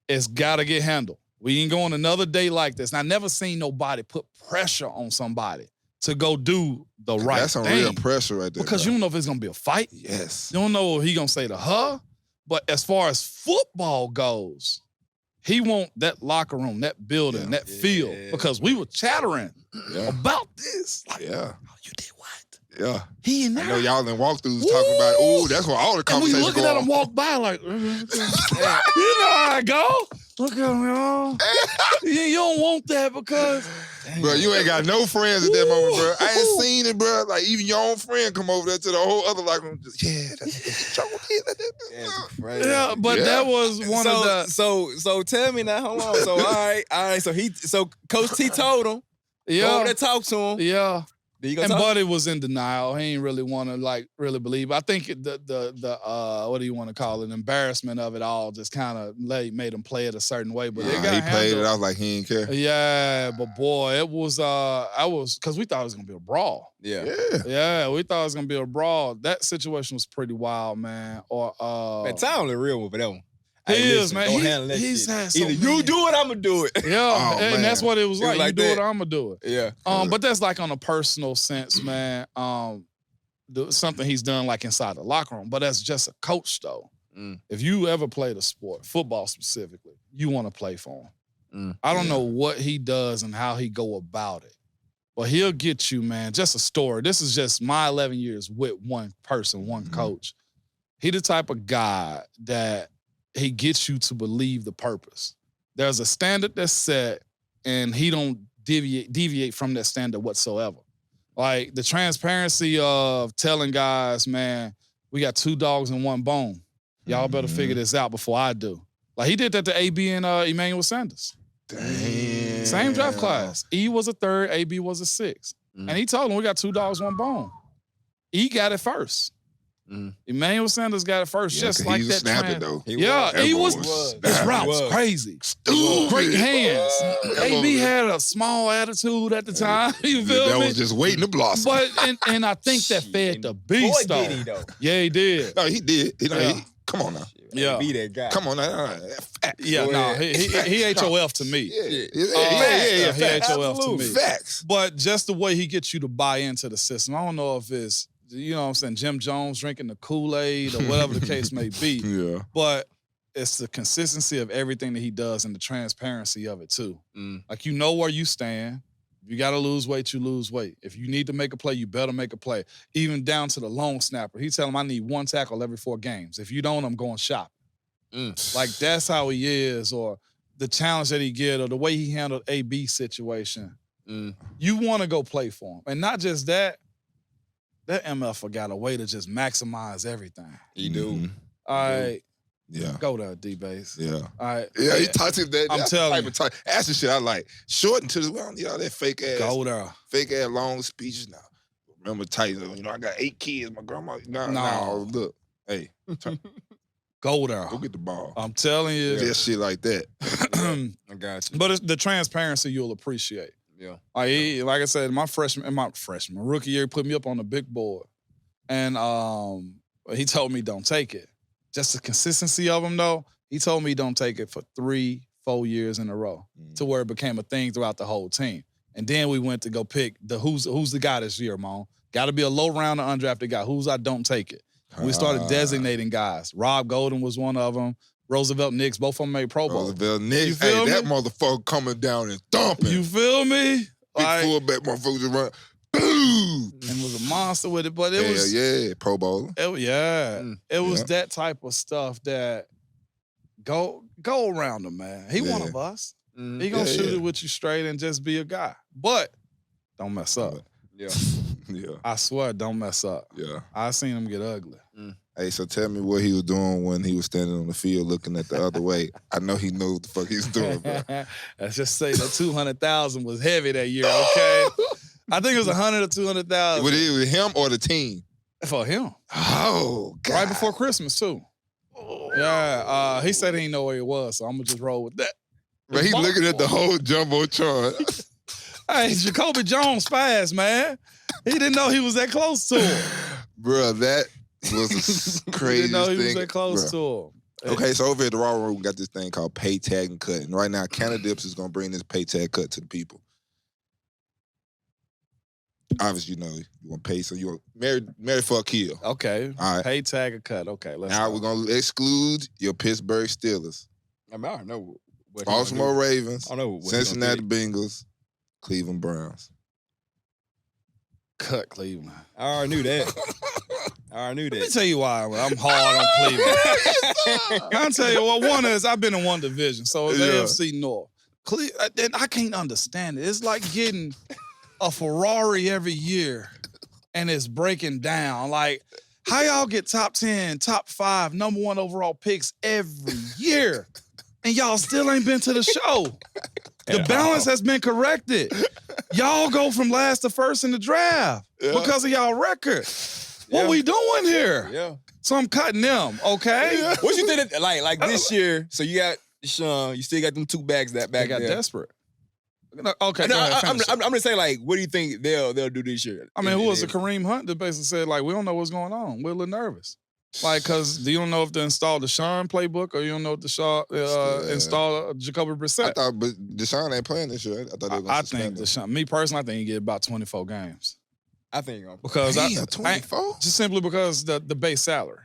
[SPEAKER 1] it's got to get handled. We ain't going another day like this. And I never seen nobody put pressure on somebody to go do the right
[SPEAKER 2] That's some
[SPEAKER 1] thing.
[SPEAKER 2] real pressure right there.
[SPEAKER 1] Because
[SPEAKER 2] bro.
[SPEAKER 1] you don't know if it's going to be a fight.
[SPEAKER 2] Yes.
[SPEAKER 1] You don't know what he going to say to her. But as far as football goes, he want that locker room, that building, that field. Because we were chattering about this. Like,
[SPEAKER 2] yeah.
[SPEAKER 1] oh, you did what?
[SPEAKER 2] Yeah.
[SPEAKER 1] He in there.
[SPEAKER 2] I know y'all in walkthroughs talking about, ooh, that's where all the conversations
[SPEAKER 1] and we looking at him walk by like, you know how I go. Look at him, y'all. You don't want that because...
[SPEAKER 2] Bro, you ain't got no friends at that moment, bro. I ain't seen it, bro. Like, even your own friend come over there to the whole other locker room. Just, that's
[SPEAKER 3] crazy.
[SPEAKER 1] Yeah, but that was one of the...
[SPEAKER 3] So tell me now, hold on. So, all right. So Coach T told him. Go over there, talk to him.
[SPEAKER 1] Yeah.
[SPEAKER 3] And
[SPEAKER 1] Buddy was in denial. He ain't really want to really believe. I think the what do you want to call it? Embarrassment of it all just kind of made him play it a certain way. But
[SPEAKER 2] he played it. I was like, he didn't care.
[SPEAKER 1] Yeah, but boy, it was because we thought it was gonna be a brawl.
[SPEAKER 3] Yeah,
[SPEAKER 1] we thought it was gonna be a brawl. That situation was pretty wild, man.
[SPEAKER 3] Man, Tomlin real one for that one.
[SPEAKER 1] He is, man. He's had so
[SPEAKER 3] either you do it, I'm gonna do it.
[SPEAKER 1] Yeah, and that's what it was like. You do it, I'm gonna do it.
[SPEAKER 3] Yeah.
[SPEAKER 1] But that's like on a personal sense, man. Something he's done like inside the locker room. But as just a coach, though, if you ever played a sport, football specifically, you want to play for him. I don't know what he does and how he go about it, but he'll get you, man. Just a story. This is just my 11 years with one person, one coach. He the type of guy that he gets you to believe the purpose. There's a standard that's set, and he don't deviate from that standard whatsoever. Like the transparency of telling guys, man, we got 2 dogs and 1 bone. Y'all better figure this out before I do. Like he did that to AB and Emmanuel Sanders.
[SPEAKER 2] Damn.
[SPEAKER 1] Same draft class. E was a 3rd, AB was a 6th. And he told him we got 2 dogs, 1 bone. E got it first. Emmanuel Sanders got it first, just like that.
[SPEAKER 2] Snapping though.
[SPEAKER 1] He was. His route was crazy. Great hands. AB had a small attitude at the time. You feel me?
[SPEAKER 2] That was just waiting to blossom.
[SPEAKER 1] But and I think that fed the beast though. Yeah, he did.
[SPEAKER 2] No, he did. Come on now.
[SPEAKER 1] Yeah,
[SPEAKER 3] be that guy.
[SPEAKER 2] Come on now.
[SPEAKER 1] Yeah, no, he HOF to me.
[SPEAKER 2] Yeah.
[SPEAKER 1] He HOF to me.
[SPEAKER 2] Facts.
[SPEAKER 1] But just the way he gets you to buy into the system, I don't know if it's, you know what I'm saying, Jim Jones drinking the Kool-Aid or whatever the case may be.
[SPEAKER 2] Yeah.
[SPEAKER 1] But it's the consistency of everything that he does and the transparency of it too. Like, you know where you stand. If you got to lose weight, you lose weight. If you need to make a play, you better make a play. Even down to the long snapper. He tell him, I need 1 tackle every 4 games. If you don't, I'm going shopping. Like, that's how he is, or the challenge that he get, or the way he handled AB situation. You want to go play for him. And not just that, that MF got a way to just maximize everything.
[SPEAKER 3] He do.
[SPEAKER 1] All right.
[SPEAKER 2] Yeah.
[SPEAKER 1] Go there, D-Base.
[SPEAKER 2] Yeah.
[SPEAKER 1] All right.
[SPEAKER 2] Yeah, he talks to that.
[SPEAKER 1] I'm telling you.
[SPEAKER 2] That's the shit I like. Short until we don't need all that fake ass.
[SPEAKER 1] Go there.
[SPEAKER 2] Fake ass long speeches now. Remember Tyson, I got 8 kids. My grandma. No. Look. Hey.
[SPEAKER 1] Go there.
[SPEAKER 2] Go get the ball.
[SPEAKER 1] I'm telling you.
[SPEAKER 2] Just shit like that.
[SPEAKER 3] I got you.
[SPEAKER 1] But it's the transparency you'll appreciate.
[SPEAKER 3] Yeah.
[SPEAKER 1] Like I said, my rookie year, he put me up on the big board. And he told me don't take it. Just the consistency of him, though, he told me don't take it for 3-4 years in a row to where it became a thing throughout the whole team. And then we went to go pick who's the guy this year, Mon. Got to be a low-round or undrafted guy. Who's I don't take it. We started designating guys. Rob Golden was one of them. Roosevelt Nix, both of them made Pro Bowl.
[SPEAKER 2] Roosevelt Nix, hey, that motherfucker coming down and thumping.
[SPEAKER 1] You feel me?
[SPEAKER 2] Big fullback motherfucker just run. Boom!
[SPEAKER 1] And was a monster with it, but it was...
[SPEAKER 2] Yeah, Pro Bowler.
[SPEAKER 1] It was that type of stuff that go around him, man. He one of us. He gonna shoot it with you straight and just be a guy. But don't mess up.
[SPEAKER 3] Yeah.
[SPEAKER 1] I swear, don't mess up.
[SPEAKER 2] Yeah.
[SPEAKER 1] I seen him get ugly.
[SPEAKER 2] Hey, so tell me what he was doing when he was standing on the field looking at the other way. I know he knew what the fuck he was doing, bro.
[SPEAKER 1] Let's just say that 200,000 was heavy that year, okay? I think it was 100 or 200,000.
[SPEAKER 2] Was it with him or the team?
[SPEAKER 1] For him.
[SPEAKER 2] Oh, God.
[SPEAKER 1] Right before Christmas, too. Yeah, he said he didn't know where he was, so I'm going to just roll with that.
[SPEAKER 2] But he looking at the whole Jumbotron.
[SPEAKER 1] Hey, Jacoby Jones fast, man. He didn't know he was that close to him.
[SPEAKER 2] Bro, that was the craziest thing.
[SPEAKER 1] He didn't know he was that close to him.
[SPEAKER 2] Okay, so over at the Raw Room, we got this thing called pay tag and cut. And right now, Canada Dips is going to bring this pay tag cut to the people. obviously, you want to pay, so you want marry for a kill.
[SPEAKER 1] Okay.
[SPEAKER 2] All right.
[SPEAKER 1] Pay, tag, or cut. Okay, let's
[SPEAKER 2] Now
[SPEAKER 1] go.
[SPEAKER 2] we're going to exclude your Pittsburgh Steelers,
[SPEAKER 3] I mean, I don't know what
[SPEAKER 2] Baltimore Ravens,
[SPEAKER 3] I don't know what
[SPEAKER 2] Cincinnati Bengals, Cleveland Browns.
[SPEAKER 1] Cut Cleveland.
[SPEAKER 3] I already knew that.
[SPEAKER 1] Let me tell you why I'm hard on Cleveland. I'll tell you what, one is I've been in one division, so it's AFC North. And I can't understand it. It's like getting a Ferrari every year and it's breaking down. Like, how y'all get top 10, top 5, number 1 overall picks every year and y'all still ain't been to the show? The balance has been corrected. Y'all go from last to first in the draft because of y'all record. What we doing here?
[SPEAKER 3] Yeah.
[SPEAKER 1] So I'm cutting them, okay?
[SPEAKER 3] Yeah. What you did like this year? So you got Sean, you still got them 2 bags that back.
[SPEAKER 1] They got desperate. Okay,
[SPEAKER 3] no,
[SPEAKER 1] ahead,
[SPEAKER 3] I'm just saying, like, what do you think they'll do this year?
[SPEAKER 1] I mean, who was it? Kareem Hunt that basically said, like, we don't know what's going on. We're a little nervous. Like, because you don't know if they installed the Deshaun playbook or you don't know if the installed Jacoby Brissett.
[SPEAKER 2] I thought, but Deshaun ain't playing this year. I thought they were going to suspend him.
[SPEAKER 1] Deshaun, me personally, I think he get about 24 games.
[SPEAKER 3] I think
[SPEAKER 1] because
[SPEAKER 2] 24?
[SPEAKER 1] Just simply because the base salary.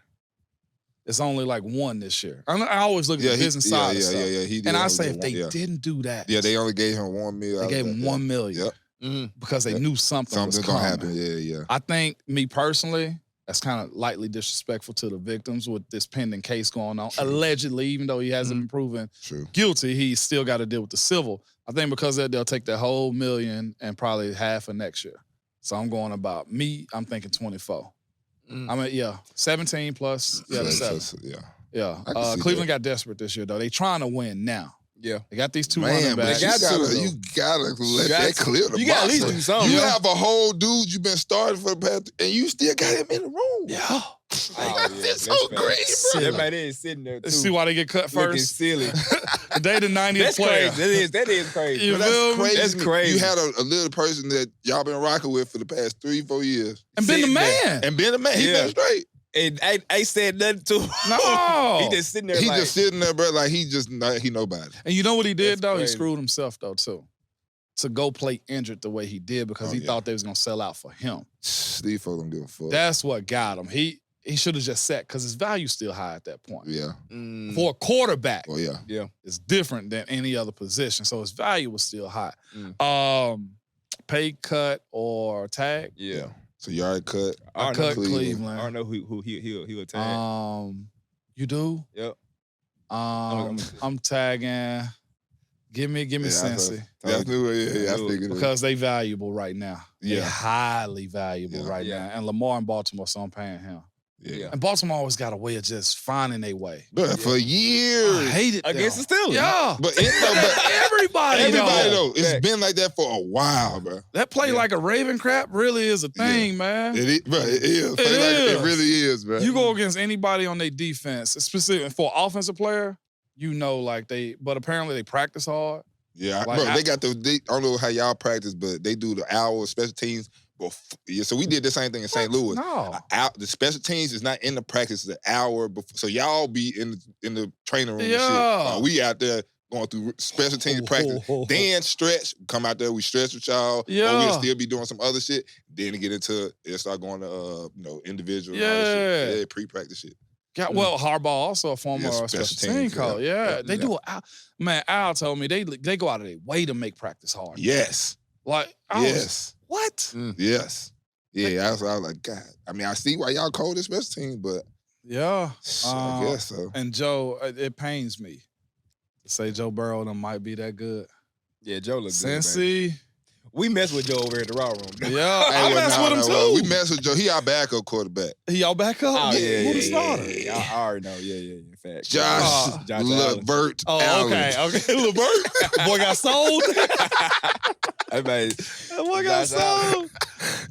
[SPEAKER 1] It's only like 1 this year. I always look at the business side of stuff. And I say if they didn't do that.
[SPEAKER 2] Yeah, they only gave him $1 million.
[SPEAKER 1] They gave him $1 million.
[SPEAKER 2] Yep.
[SPEAKER 1] Because they knew something was coming.
[SPEAKER 2] Gonna happen. Yeah.
[SPEAKER 1] I think, me personally, that's kind of lightly disrespectful to the victims with this pending case going on. True. Allegedly, even though he hasn't been proven guilty, he's still got to deal with the civil. I think because of that, they'll take that whole $1 million and probably half of next year. So I'm going about me. I'm thinking 24. I mean, 17 plus. Yeah, the 7. Yeah. Cleveland got desperate this year, though. They trying to win now. Yeah. They got these 2 running backs.
[SPEAKER 2] You gotta let that clear the box.
[SPEAKER 3] You gotta at least do something.
[SPEAKER 2] You have a whole dude you've been starting for the past, and you still got him in the room.
[SPEAKER 1] Yeah.
[SPEAKER 2] That's so crazy, bro.
[SPEAKER 3] Everybody is sitting there, too.
[SPEAKER 1] See why they get cut first?
[SPEAKER 3] Silly.
[SPEAKER 1] They the 90th player.
[SPEAKER 3] Crazy. That is crazy.
[SPEAKER 2] That's crazy. You had a little person that y'all been rocking with for the past 3-4 years.
[SPEAKER 1] And been the man.
[SPEAKER 2] He been straight.
[SPEAKER 3] And I said nothing to him.
[SPEAKER 1] No.
[SPEAKER 3] He just sitting there
[SPEAKER 2] just sitting there, bro, like he nobody.
[SPEAKER 1] And you know what he did, though? He screwed himself, though, too. To go play injured the way he did because he thought they was going to sell out for him.
[SPEAKER 2] These folks don't give a fuck.
[SPEAKER 1] That's what got him. He should have just sat because his value's still high at that point.
[SPEAKER 2] Yeah.
[SPEAKER 1] For a quarterback,
[SPEAKER 2] yeah,
[SPEAKER 1] it's different than any other position. So his value was still high. Pay cut or tag?
[SPEAKER 3] Yeah.
[SPEAKER 2] So you already cut.
[SPEAKER 1] I cut Cleveland.
[SPEAKER 3] I don't know who he'll tag.
[SPEAKER 1] You do?
[SPEAKER 3] Yep.
[SPEAKER 1] I'm tagging. Give me Cincy.
[SPEAKER 2] I figured
[SPEAKER 1] because they valuable right now.
[SPEAKER 2] Yeah.
[SPEAKER 1] They're highly valuable right now. And Lamar in Baltimore, so I'm paying him.
[SPEAKER 2] Yeah.
[SPEAKER 1] And Baltimore always got a way of just finding their way.
[SPEAKER 2] But for years.
[SPEAKER 1] I hate it
[SPEAKER 3] against the Steelers.
[SPEAKER 1] Yeah.
[SPEAKER 2] But
[SPEAKER 1] everybody
[SPEAKER 2] though. It's been like that for a while, bro.
[SPEAKER 1] That play like a Raven crap really is a thing, man.
[SPEAKER 2] It is. It really is, bro.
[SPEAKER 1] You go against anybody on their defense, specifically for an offensive player, but apparently they practice hard.
[SPEAKER 2] Yeah, bro, I don't know how y'all practice, but they do the hour special teams. So we did the same thing in St. Louis.
[SPEAKER 1] No.
[SPEAKER 2] The special teams is not in the practice, it's an hour before. So y'all be in the training room and shit. We out there going through special teams practice. Then stretch, come out there, we stretch with y'all.
[SPEAKER 1] Yeah.
[SPEAKER 2] Or we'll still be doing some other shit. Then get into it, start going to individual and all that shit. Yeah, pre-practice shit.
[SPEAKER 1] Well, Harbaugh also a former special team coach. Yeah. They do man, Al told me they go out of their way to make practice hard.
[SPEAKER 2] Yes.
[SPEAKER 1] Like, what?
[SPEAKER 2] Yes. Yeah, I was like, God. I mean, I see why y'all call this special team, but
[SPEAKER 1] yeah,
[SPEAKER 2] I guess so.
[SPEAKER 1] And Joe, it pains me to say Joe Burrow might be that good.
[SPEAKER 3] Yeah, Joe looks good.
[SPEAKER 1] Cincy.
[SPEAKER 3] We mess with Joe over at the Raw Room.
[SPEAKER 1] Yeah, I mess with him too.
[SPEAKER 2] We mess with Joe. He our backup quarterback.
[SPEAKER 1] He our backup?
[SPEAKER 3] Oh, yeah.
[SPEAKER 1] Who the starter?
[SPEAKER 3] I already know. Yeah. Fact.
[SPEAKER 2] Josh Levert.
[SPEAKER 1] Okay. Levert. Boy got sold.
[SPEAKER 3] That
[SPEAKER 1] boy got sold.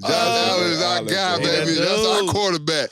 [SPEAKER 2] Josh Allen is our guy, baby. That's our quarterback.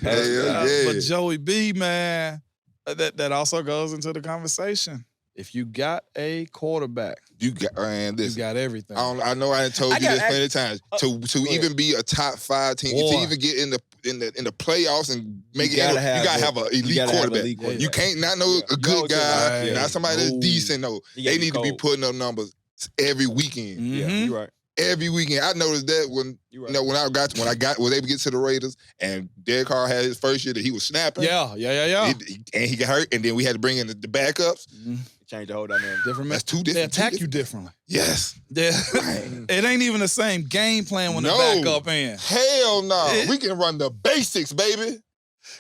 [SPEAKER 1] But Joey B, man, that also goes into the conversation. If you got a quarterback,
[SPEAKER 2] you got
[SPEAKER 1] everything.
[SPEAKER 2] I know I told you this plenty of times. To even be a top 5 team, to even get in the playoffs and make it, you gotta have an elite quarterback. You can't not know a good guy, not somebody that's decent. No, they need to be putting up numbers every weekend.
[SPEAKER 3] Yeah, you're right.
[SPEAKER 2] every weekend. I noticed that when when I was able to get to the Raiders and Derek Carr had his first year that he was snapping.
[SPEAKER 1] Yeah.
[SPEAKER 2] And he got hurt, and then we had to bring in the backups.
[SPEAKER 1] Mm-hmm.
[SPEAKER 3] Change the whole dynamic.
[SPEAKER 2] That's two different.
[SPEAKER 1] They attack you differently.
[SPEAKER 2] Yes.
[SPEAKER 1] It ain't even the same game plan when the backup in.
[SPEAKER 2] Hell no. We can run the basics, baby.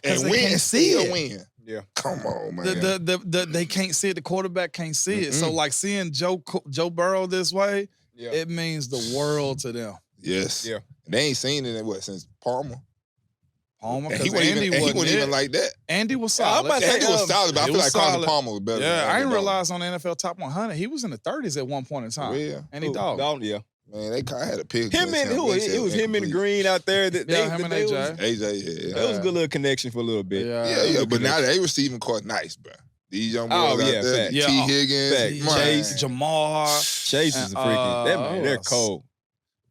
[SPEAKER 2] And win and still win.
[SPEAKER 3] Yeah.
[SPEAKER 2] Come on, man.
[SPEAKER 1] They can't see it. The quarterback can't see it. So, like, seeing Joe Burrow this way, it means the world to them.
[SPEAKER 2] Yes. Yeah. They ain't seen it in since Palmer.
[SPEAKER 1] Because
[SPEAKER 2] he wasn't even like that.
[SPEAKER 1] Andy was solid.
[SPEAKER 2] Andy was solid, but I feel like Carson Palmer was better.
[SPEAKER 1] Yeah, I didn't realize on the NFL Top 100, he was in the 30s at one point in time.
[SPEAKER 2] Yeah.
[SPEAKER 1] And he dogged.
[SPEAKER 3] Yeah.
[SPEAKER 2] Man, they had a pick.
[SPEAKER 3] It was him and Green out there.
[SPEAKER 1] Him and AJ.
[SPEAKER 2] AJ,
[SPEAKER 3] It was a good little connection for a little bit.
[SPEAKER 2] Yeah. But now they receiving court nice, bro. These young boys out there.
[SPEAKER 3] Fact.
[SPEAKER 2] T. Higgins,
[SPEAKER 1] Chase, Jamar.
[SPEAKER 3] Chase is a freaking. That man, they're cold.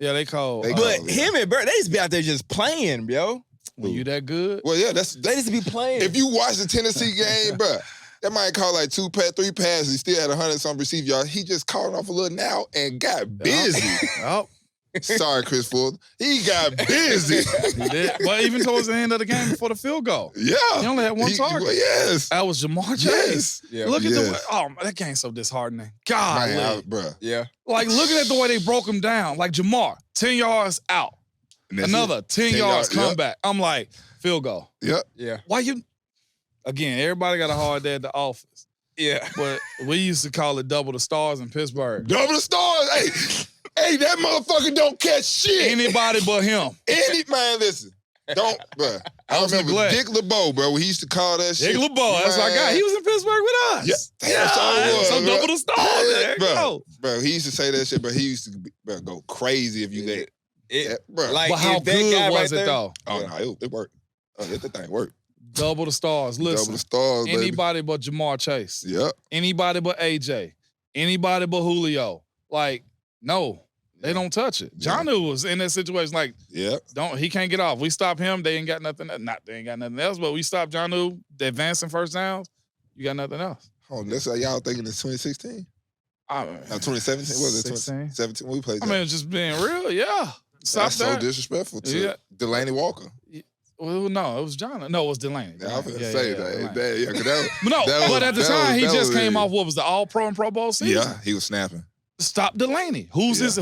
[SPEAKER 1] Yeah, they cold.
[SPEAKER 3] But him and Bert, they used to be out there just playing, yo.
[SPEAKER 1] When you that good?
[SPEAKER 2] Well, yeah,
[SPEAKER 3] they used to be playing.
[SPEAKER 2] If you watch the Tennessee game, bro, that might call like 3 passes. He still had 100-something receive yards. He just caught off a little now and got busy. Sorry, Chris Ford. He got busy.
[SPEAKER 1] He did. But even towards the end of the game before the field goal.
[SPEAKER 2] Yeah.
[SPEAKER 1] He only had one target.
[SPEAKER 2] Yes.
[SPEAKER 1] That was Jamar Chase.
[SPEAKER 2] Yeah.
[SPEAKER 1] Look at the way. Oh, that game's so disheartening. God.
[SPEAKER 2] Bro.
[SPEAKER 3] Yeah.
[SPEAKER 1] Like, looking at the way they broke him down. Like, Jamar, 10 yards out. Another 10 yards comeback. I'm like, field goal.
[SPEAKER 2] Yep.
[SPEAKER 3] Yeah.
[SPEAKER 1] Why you? Again, everybody got a hard day at the office.
[SPEAKER 3] Yeah.
[SPEAKER 1] But we used to call it double the stars in Pittsburgh.
[SPEAKER 2] Double the stars? Hey, that motherfucker don't catch shit.
[SPEAKER 1] Anybody but him.
[SPEAKER 2] Man, listen. Don't, bro. I remember Dick LeBeau, bro, when he used to call that shit.
[SPEAKER 1] Dick LeBeau, that's our guy. He was in Pittsburgh with us.
[SPEAKER 2] Yeah, that's all it was.
[SPEAKER 1] So double the stars. There you go.
[SPEAKER 2] Bro, he used to say that shit, but he used to go crazy if you let bro.
[SPEAKER 1] But how good was it, though?
[SPEAKER 2] Oh, no, it worked. Oh, that thing worked.
[SPEAKER 1] Double the stars. Listen.
[SPEAKER 2] Double the stars, baby.
[SPEAKER 1] Anybody but Jamar Chase.
[SPEAKER 2] Yep.
[SPEAKER 1] Anybody but AJ. Anybody but Julio. Like, no. They don't touch it. Jonnu was in that situation like, he can't get off. We stop him, they ain't got nothing. They ain't got nothing else, but we stop Jonnu, they advancing first downs, you got nothing else.
[SPEAKER 2] Oh, that's how y'all thinking it's 2016? No, 2017? What was it? 2017 when we played that?
[SPEAKER 1] I mean, just being real, yeah. Stop
[SPEAKER 2] that's
[SPEAKER 1] that.
[SPEAKER 2] so disrespectful to Delaney Walker.
[SPEAKER 1] Well, no, it was John. No, it was Delaney.
[SPEAKER 2] Yeah, I was going to say that.
[SPEAKER 1] But at the time, he just came off what was the All-Pro and Pro Bowl season?
[SPEAKER 2] Yeah, he was snapping.
[SPEAKER 1] Stop Delaney. Who's his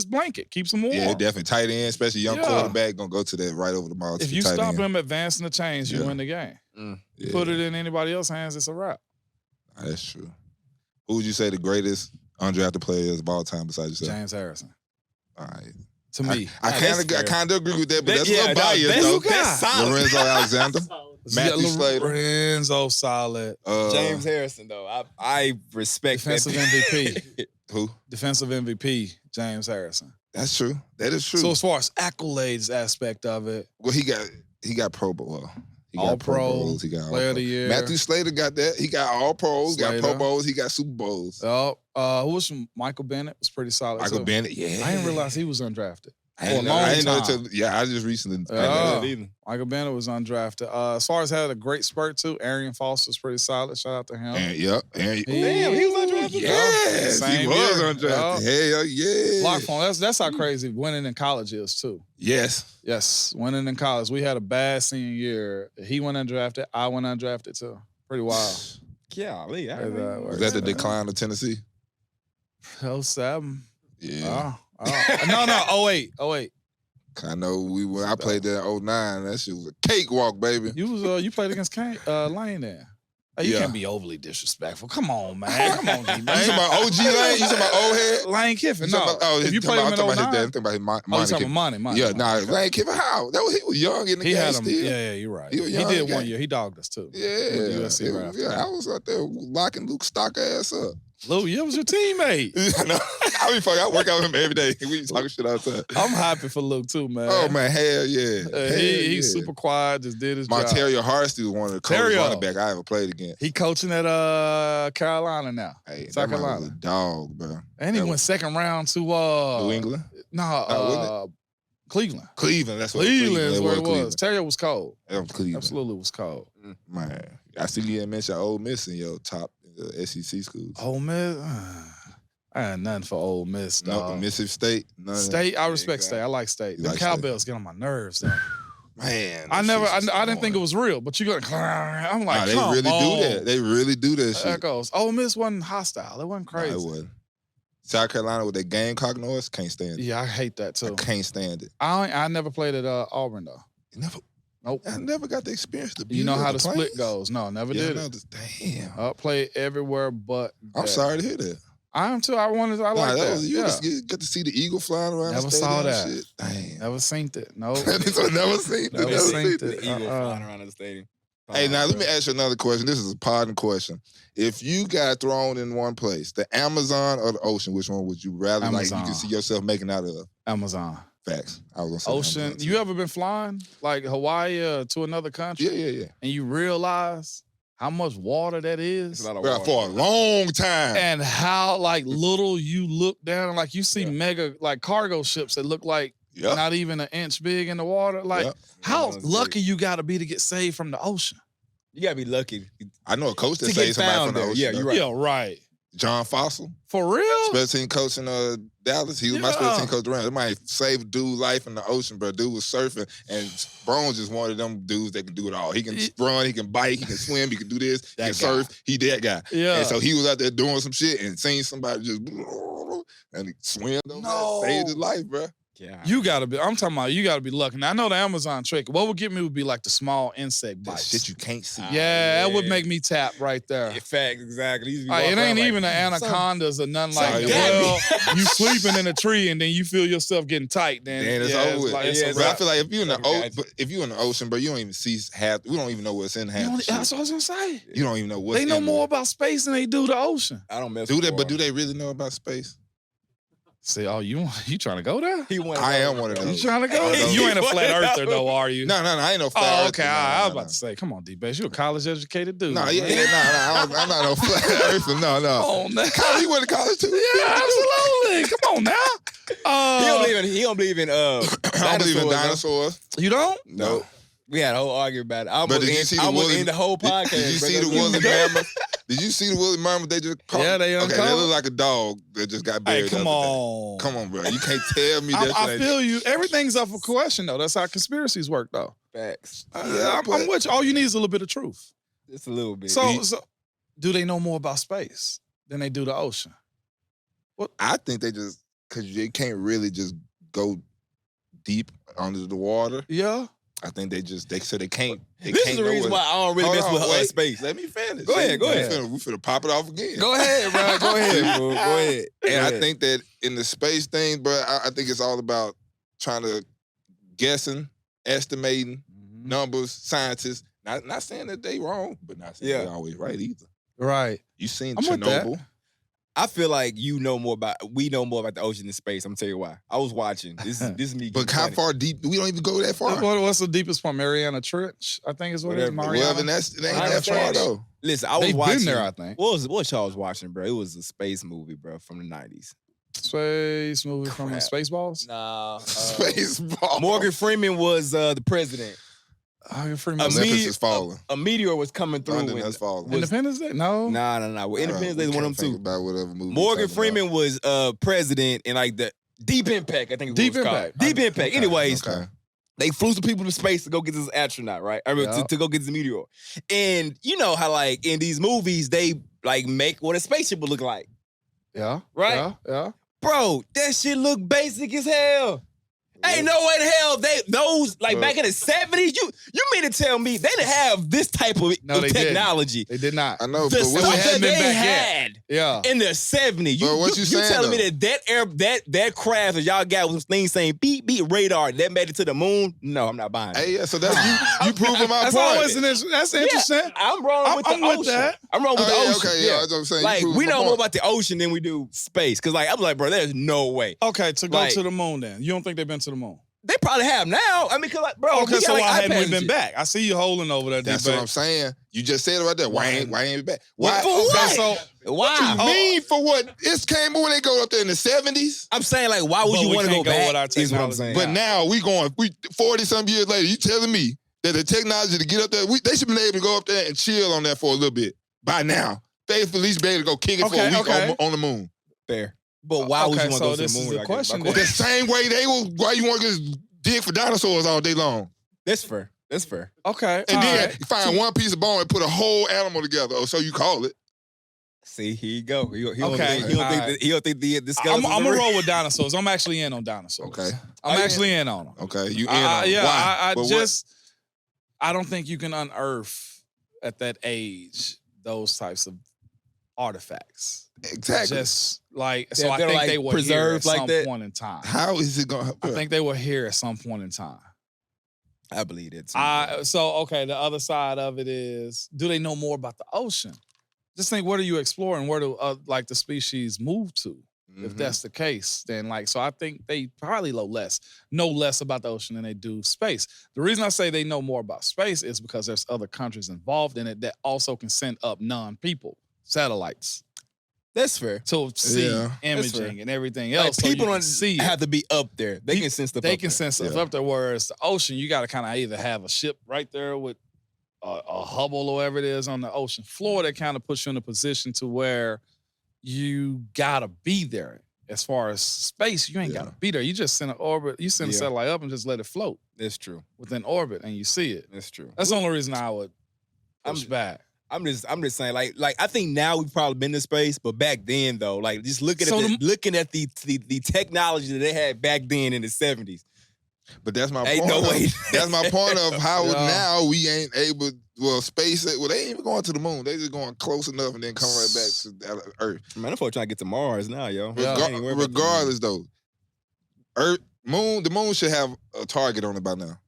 [SPEAKER 1] blanket? Keeps him warm.
[SPEAKER 2] Yeah, definitely. Tight end, especially young quarterback, gonna go to that right over the ball.
[SPEAKER 1] If you stop him advancing the chains, you win the game. Put it in anybody else's hands, it's a wrap.
[SPEAKER 2] That's true. Who would you say the greatest undrafted player is of all time besides yourself?
[SPEAKER 1] James Harrison.
[SPEAKER 2] All right.
[SPEAKER 1] To me.
[SPEAKER 2] I kind of agree with that, but that's a little biased, though.
[SPEAKER 3] That's solid.
[SPEAKER 2] Lorenzo Alexander. Matthew Slater.
[SPEAKER 1] Lorenzo solid.
[SPEAKER 3] James Harrison, though. I respect
[SPEAKER 1] Defensive MVP.
[SPEAKER 2] Who?
[SPEAKER 1] Defensive MVP, James Harrison.
[SPEAKER 2] That's true. That is true.
[SPEAKER 1] So as far as accolades aspect of it.
[SPEAKER 2] Well, he got Pro Bowl. Well, he
[SPEAKER 1] all
[SPEAKER 2] got Pro Bowls.
[SPEAKER 1] He
[SPEAKER 2] got
[SPEAKER 1] Player of the Year.
[SPEAKER 2] Matthew Slater got that. He got All Pros. He got Pro Bowls. He got Super Bowls.
[SPEAKER 1] Oh, who was from Michael Bennett? Was pretty solid.
[SPEAKER 2] Michael Bennett, yeah.
[SPEAKER 1] I didn't realize he was undrafted.
[SPEAKER 2] I didn't know until I just recently.
[SPEAKER 1] Michael Bennett was undrafted. As far as had a great spurt too, Adrian Foster's pretty solid. Shout out to him.
[SPEAKER 2] He
[SPEAKER 3] was undrafted.
[SPEAKER 2] Yes, he was undrafted. Hell yeah.
[SPEAKER 1] Block phone. That's how crazy winning in college is too.
[SPEAKER 2] Yes,
[SPEAKER 1] winning in college. We had a bad senior year. He went undrafted. I went undrafted too. Pretty wild.
[SPEAKER 3] Golly,
[SPEAKER 2] was that the decline of Tennessee?
[SPEAKER 1] 07.
[SPEAKER 2] Yeah.
[SPEAKER 1] No, 08.
[SPEAKER 2] I know when I played there in 09, that shit was a cakewalk, baby.
[SPEAKER 1] You played against Lane there. You can't be overly disrespectful. Come on, man. Come on, D, man.
[SPEAKER 2] You talking about OG Lane? You talking about old head?
[SPEAKER 1] Lane Kiffin, no.
[SPEAKER 2] If you played him in 09? I'm talking about his money. Lane Kiffin, how? He was young in the game still.
[SPEAKER 1] Yeah, you're right. He did 1 year. He dogged us, too.
[SPEAKER 2] Yeah. I was out there locking Luke Stock ass up.
[SPEAKER 1] Lou, you was your teammate.
[SPEAKER 2] I know. I work out with him every day. We talking shit outside.
[SPEAKER 1] I'm happy for Luke too, man.
[SPEAKER 2] Oh man, hell yeah.
[SPEAKER 1] He's super quiet, just did his job.
[SPEAKER 2] Monterio Harstey was one of the coolest running back I ever played against.
[SPEAKER 1] He coaching at Carolina now.
[SPEAKER 2] South Carolina. Was a dog, bro.
[SPEAKER 1] And he went second round to
[SPEAKER 2] New England?
[SPEAKER 1] Cleveland.
[SPEAKER 2] Cleveland, that's what
[SPEAKER 1] Cleveland's where it was. Terrio was cold.
[SPEAKER 2] Cleveland.
[SPEAKER 1] Absolutely was cold.
[SPEAKER 2] Man, I see you mention Ole Miss in your top SEC schools.
[SPEAKER 1] Ole Miss? I had nothing for Ole Miss, dog.
[SPEAKER 2] No, Mississippi State. None
[SPEAKER 1] State, I respect State. I like State. The
[SPEAKER 2] like
[SPEAKER 1] cowbells get on my nerves, though.
[SPEAKER 2] Man,
[SPEAKER 1] I didn't think it was real, but you go, I'm like,
[SPEAKER 2] they
[SPEAKER 1] come
[SPEAKER 2] really
[SPEAKER 1] on.
[SPEAKER 2] do that. They really do that shit.
[SPEAKER 1] That goes. Ole Miss wasn't hostile. It wasn't crazy.
[SPEAKER 2] No, it wasn't. South Carolina with that Gamecock noise, can't stand it.
[SPEAKER 1] Yeah, I hate that too.
[SPEAKER 2] I can't stand it.
[SPEAKER 1] I never played at Auburn though. Nope.
[SPEAKER 2] I never got to experience the beauty
[SPEAKER 1] You know how
[SPEAKER 2] of
[SPEAKER 1] the split goes. No, never did it.
[SPEAKER 2] Damn.
[SPEAKER 1] Played everywhere but
[SPEAKER 2] I'm sorry to hear that.
[SPEAKER 1] I am too. I like that.
[SPEAKER 2] You get to see the eagle flying around.
[SPEAKER 1] Never
[SPEAKER 2] the
[SPEAKER 1] saw that.
[SPEAKER 2] Shit. Damn.
[SPEAKER 1] Never seen it. No.
[SPEAKER 2] Never seen it.
[SPEAKER 1] Never seen it.
[SPEAKER 3] The eagle flying around the stadium.
[SPEAKER 2] Hey, now let me ask you another question. This is a pardon question. If you got thrown in one place, the Amazon or the ocean, which one would you rather
[SPEAKER 1] Amazon.
[SPEAKER 2] like you can see yourself making out of?
[SPEAKER 1] Amazon.
[SPEAKER 2] Facts. I was gonna say
[SPEAKER 1] Ocean.
[SPEAKER 2] Amazon,
[SPEAKER 1] You ever been flying like Hawaii to another country?
[SPEAKER 2] Yeah.
[SPEAKER 1] And you realize how much water that is?
[SPEAKER 2] Bro, for a long time.
[SPEAKER 1] And how like little you look down and like you see mega like cargo ships that look like not even an inch big in the water. Like how lucky you gotta be to get saved from the ocean.
[SPEAKER 3] You gotta be lucky.
[SPEAKER 2] I know a coach that saved somebody from the ocean.
[SPEAKER 3] Yeah, you're right.
[SPEAKER 1] Yeah, right.
[SPEAKER 2] Jon Foster.
[SPEAKER 1] For real?
[SPEAKER 2] Special team coach in Dallas. He was my special team coach around. It might save dude life in the ocean, bro. Dude was surfing, and Brown's just one of them dudes that can do it all. He can run, he can bite, he can swim, he can do this, he can surf. He that guy.
[SPEAKER 1] Yeah.
[SPEAKER 2] And so he was out there doing some shit and seen somebody just and he swam over there, saved his life, bro.
[SPEAKER 3] Yeah.
[SPEAKER 1] You gotta be. I'm talking about. You gotta be lucky. Now I know the Amazon trick. What would get me would be like the small insect
[SPEAKER 2] That
[SPEAKER 1] bites.
[SPEAKER 2] shit you can't see.
[SPEAKER 1] That would make me tap right there.
[SPEAKER 3] In fact, exactly.
[SPEAKER 1] Like, it ain't even the anacondas or nothing like that. Well, you sleeping in a tree and then you feel yourself getting tight. Then
[SPEAKER 2] it's over with.
[SPEAKER 1] But
[SPEAKER 2] I feel like if you're in the ocean, bro, you don't even see half. We don't even know what's in half.
[SPEAKER 1] That's what I was gonna say.
[SPEAKER 2] You don't even know what's.
[SPEAKER 1] They know more about space than they do the ocean.
[SPEAKER 3] I don't mess.
[SPEAKER 2] Do they? But do they really know about space?
[SPEAKER 1] Say, you trying to go there?
[SPEAKER 2] I am one of those.
[SPEAKER 1] You trying to go there? You ain't a flat earther though, are you?
[SPEAKER 2] No, I ain't no flat earther.
[SPEAKER 1] Okay. I was about to say, come on, D-Base. You a college educated dude.
[SPEAKER 2] No, I'm not no flat earther. No.
[SPEAKER 1] Come on now.
[SPEAKER 2] You went to college too?
[SPEAKER 1] Yeah, absolutely. Come on now.
[SPEAKER 3] He don't believe in
[SPEAKER 2] I don't believe in dinosaurs.
[SPEAKER 1] You don't?
[SPEAKER 2] No.
[SPEAKER 3] We had a whole argument about it.
[SPEAKER 2] But did you see
[SPEAKER 3] the whole podcast.
[SPEAKER 2] Did you see the woolly mammoth? Did you see the woolly mammoth they just caught?
[SPEAKER 1] Yeah, they uncovered.
[SPEAKER 2] Okay, they look like a dog that just got buried.
[SPEAKER 1] Hey, come on.
[SPEAKER 2] Come on, bro. You can't tell me that.
[SPEAKER 1] I feel you. Everything's up for question, though. That's how conspiracies work, though.
[SPEAKER 3] Facts.
[SPEAKER 1] I'm with you. All you need is a little bit of truth.
[SPEAKER 3] Just a little bit.
[SPEAKER 1] So do they know more about space than they do the ocean?
[SPEAKER 2] Well, I think they just, because they can't really just go deep under the water.
[SPEAKER 1] Yeah.
[SPEAKER 2] I think they said they can't.
[SPEAKER 3] This is the reason why I don't really mess with space.
[SPEAKER 2] Let me finish.
[SPEAKER 3] Go ahead.
[SPEAKER 2] We finna pop it off again.
[SPEAKER 3] Go ahead, bro. Go ahead, bro. Go ahead.
[SPEAKER 2] And I think that in the space thing, bro, I think it's all about trying to guessing, estimating, numbers, scientists. Not saying that they wrong, but not saying they always right either.
[SPEAKER 1] Right.
[SPEAKER 2] You seen
[SPEAKER 1] I'm
[SPEAKER 2] Chernobyl?
[SPEAKER 3] I feel like we know more about the ocean than space. I'm gonna tell you why. I was watching. This is me.
[SPEAKER 2] But how far deep? We don't even go that far.
[SPEAKER 1] What's the deepest point? Mariana Trench, I think is what it is. Mariana.
[SPEAKER 2] Well, and it ain't that far though.
[SPEAKER 3] Listen, I was
[SPEAKER 1] They've
[SPEAKER 3] watching.
[SPEAKER 1] been there, I think.
[SPEAKER 3] What y'all was watching, bro? It was a space movie, bro, from the 90s.
[SPEAKER 1] Space movie from the Spaceballs?
[SPEAKER 3] Nah.
[SPEAKER 2] Spaceballs.
[SPEAKER 3] Morgan Freeman was the president.
[SPEAKER 1] Morgan Freeman.
[SPEAKER 2] Olympus is falling.
[SPEAKER 3] A meteor was coming through.
[SPEAKER 2] London has fallen.
[SPEAKER 1] Independence Day? No.
[SPEAKER 3] Nah. Well, Independence Day is one of them too.
[SPEAKER 2] About whatever movie
[SPEAKER 3] Morgan Freeman was president in like the Deep Impact, I think it was called. Deep Impact. Anyways, they flew some people to space to go get this astronaut, right? To go get this meteor. And you know how like in these movies, they like make what a spaceship would look like.
[SPEAKER 1] Yeah.
[SPEAKER 3] Right?
[SPEAKER 1] Yeah.
[SPEAKER 3] Bro, that shit look basic as hell. Ain't no way in hell those back in the 70s. You mean to tell me they didn't have this type of technology?
[SPEAKER 1] They did not.
[SPEAKER 2] I know,
[SPEAKER 3] the
[SPEAKER 2] but
[SPEAKER 3] stuff that they had in the 70s. You telling me that craft that y'all got with some things saying beep beep radar that made it to the moon? No, I'm not buying it.
[SPEAKER 2] Hey, so that's you proving my point.
[SPEAKER 1] That's interesting.
[SPEAKER 3] Yeah, I'm wrong with the ocean.
[SPEAKER 1] That.
[SPEAKER 3] I'm wrong with the ocean.
[SPEAKER 2] Okay, that's what I'm saying.
[SPEAKER 3] Like we know more about the ocean than we do space. Cause like I'm like, bro, there's no way.
[SPEAKER 1] Okay, to go to the moon then. You don't think they've been to the moon?
[SPEAKER 3] They probably have now. I mean, cause like, bro,
[SPEAKER 1] okay, so why hadn't we been back? I see you holding over there.
[SPEAKER 2] That's what I'm saying. You just said it right there. Why ain't we back?
[SPEAKER 3] Why? For what?
[SPEAKER 2] Why? What you mean for what? It came when they go up there in the 70s.
[SPEAKER 3] I'm saying like, why would you want to go back?
[SPEAKER 1] Is what I'm saying.
[SPEAKER 2] But now we 40 some years later. You telling me that the technology to get up there, they should have been able to go up there and chill on that for a little bit. By now, they at least be able to go kick it for a week on the moon.
[SPEAKER 3] Fair. But why would you want to go to the
[SPEAKER 1] this
[SPEAKER 3] moon?
[SPEAKER 1] is the question.
[SPEAKER 2] The same way why you want to just dig for dinosaurs all day long?
[SPEAKER 3] That's fair. That's fair.
[SPEAKER 1] Okay.
[SPEAKER 2] And then you find one piece of bone and put a whole animal together, or so you call it.
[SPEAKER 3] See, here you go. He don't
[SPEAKER 1] Okay.
[SPEAKER 3] think the skeleton.
[SPEAKER 1] I'm gonna roll with dinosaurs. I'm actually in on dinosaurs.
[SPEAKER 2] Okay.
[SPEAKER 1] I'm actually in on them.
[SPEAKER 2] Okay, you in on it.
[SPEAKER 1] Yeah,
[SPEAKER 2] Why?
[SPEAKER 1] I don't think you can unearth at that age those types of artifacts.
[SPEAKER 2] Exactly.
[SPEAKER 1] Just like,
[SPEAKER 3] They're
[SPEAKER 1] I think
[SPEAKER 3] like
[SPEAKER 1] they were
[SPEAKER 3] preserved
[SPEAKER 1] here at
[SPEAKER 3] like
[SPEAKER 1] some
[SPEAKER 3] that?
[SPEAKER 1] point in time.
[SPEAKER 2] How is it going?
[SPEAKER 1] I think they were here at some point in time.
[SPEAKER 3] I believe it too.
[SPEAKER 1] The other side of it is, do they know more about the ocean? Just think, what are you exploring? Where do the species move to? If that's the case, then so I think they probably know less about the ocean than they do space. The reason I say they know more about space is because there's other countries involved in it that also can send up non-people satellites.
[SPEAKER 3] That's fair.
[SPEAKER 1] To see imaging and everything else.
[SPEAKER 3] People don't
[SPEAKER 1] see
[SPEAKER 3] have to be up there. They can send stuff up there.
[SPEAKER 1] They can send stuff up there, whereas the ocean, you got to kind of either have a ship right there with a Hubble or whatever it is on the ocean floor that kind of puts you in a position to where you got to be there. As far as space, you ain't got to be there. You just send an orbit, you send a satellite up and just let it float.
[SPEAKER 3] That's true.
[SPEAKER 1] Within orbit, and you see it.
[SPEAKER 3] That's true.
[SPEAKER 1] That's the only reason I would push back.
[SPEAKER 3] I'm just saying, like I think now we've probably been to space, but back then though, just looking at the technology that they had back then in the 70s.
[SPEAKER 2] But that's my
[SPEAKER 3] Ain't
[SPEAKER 2] point.
[SPEAKER 3] no way.
[SPEAKER 2] That's my point of how now we ain't able. Well, space. Well, they ain't even going to the moon. They just going close enough and then come right back to Earth.
[SPEAKER 3] Man, I'm trying to get to Mars now, yo.
[SPEAKER 2] Regardless, though, the moon should have a target on it by now.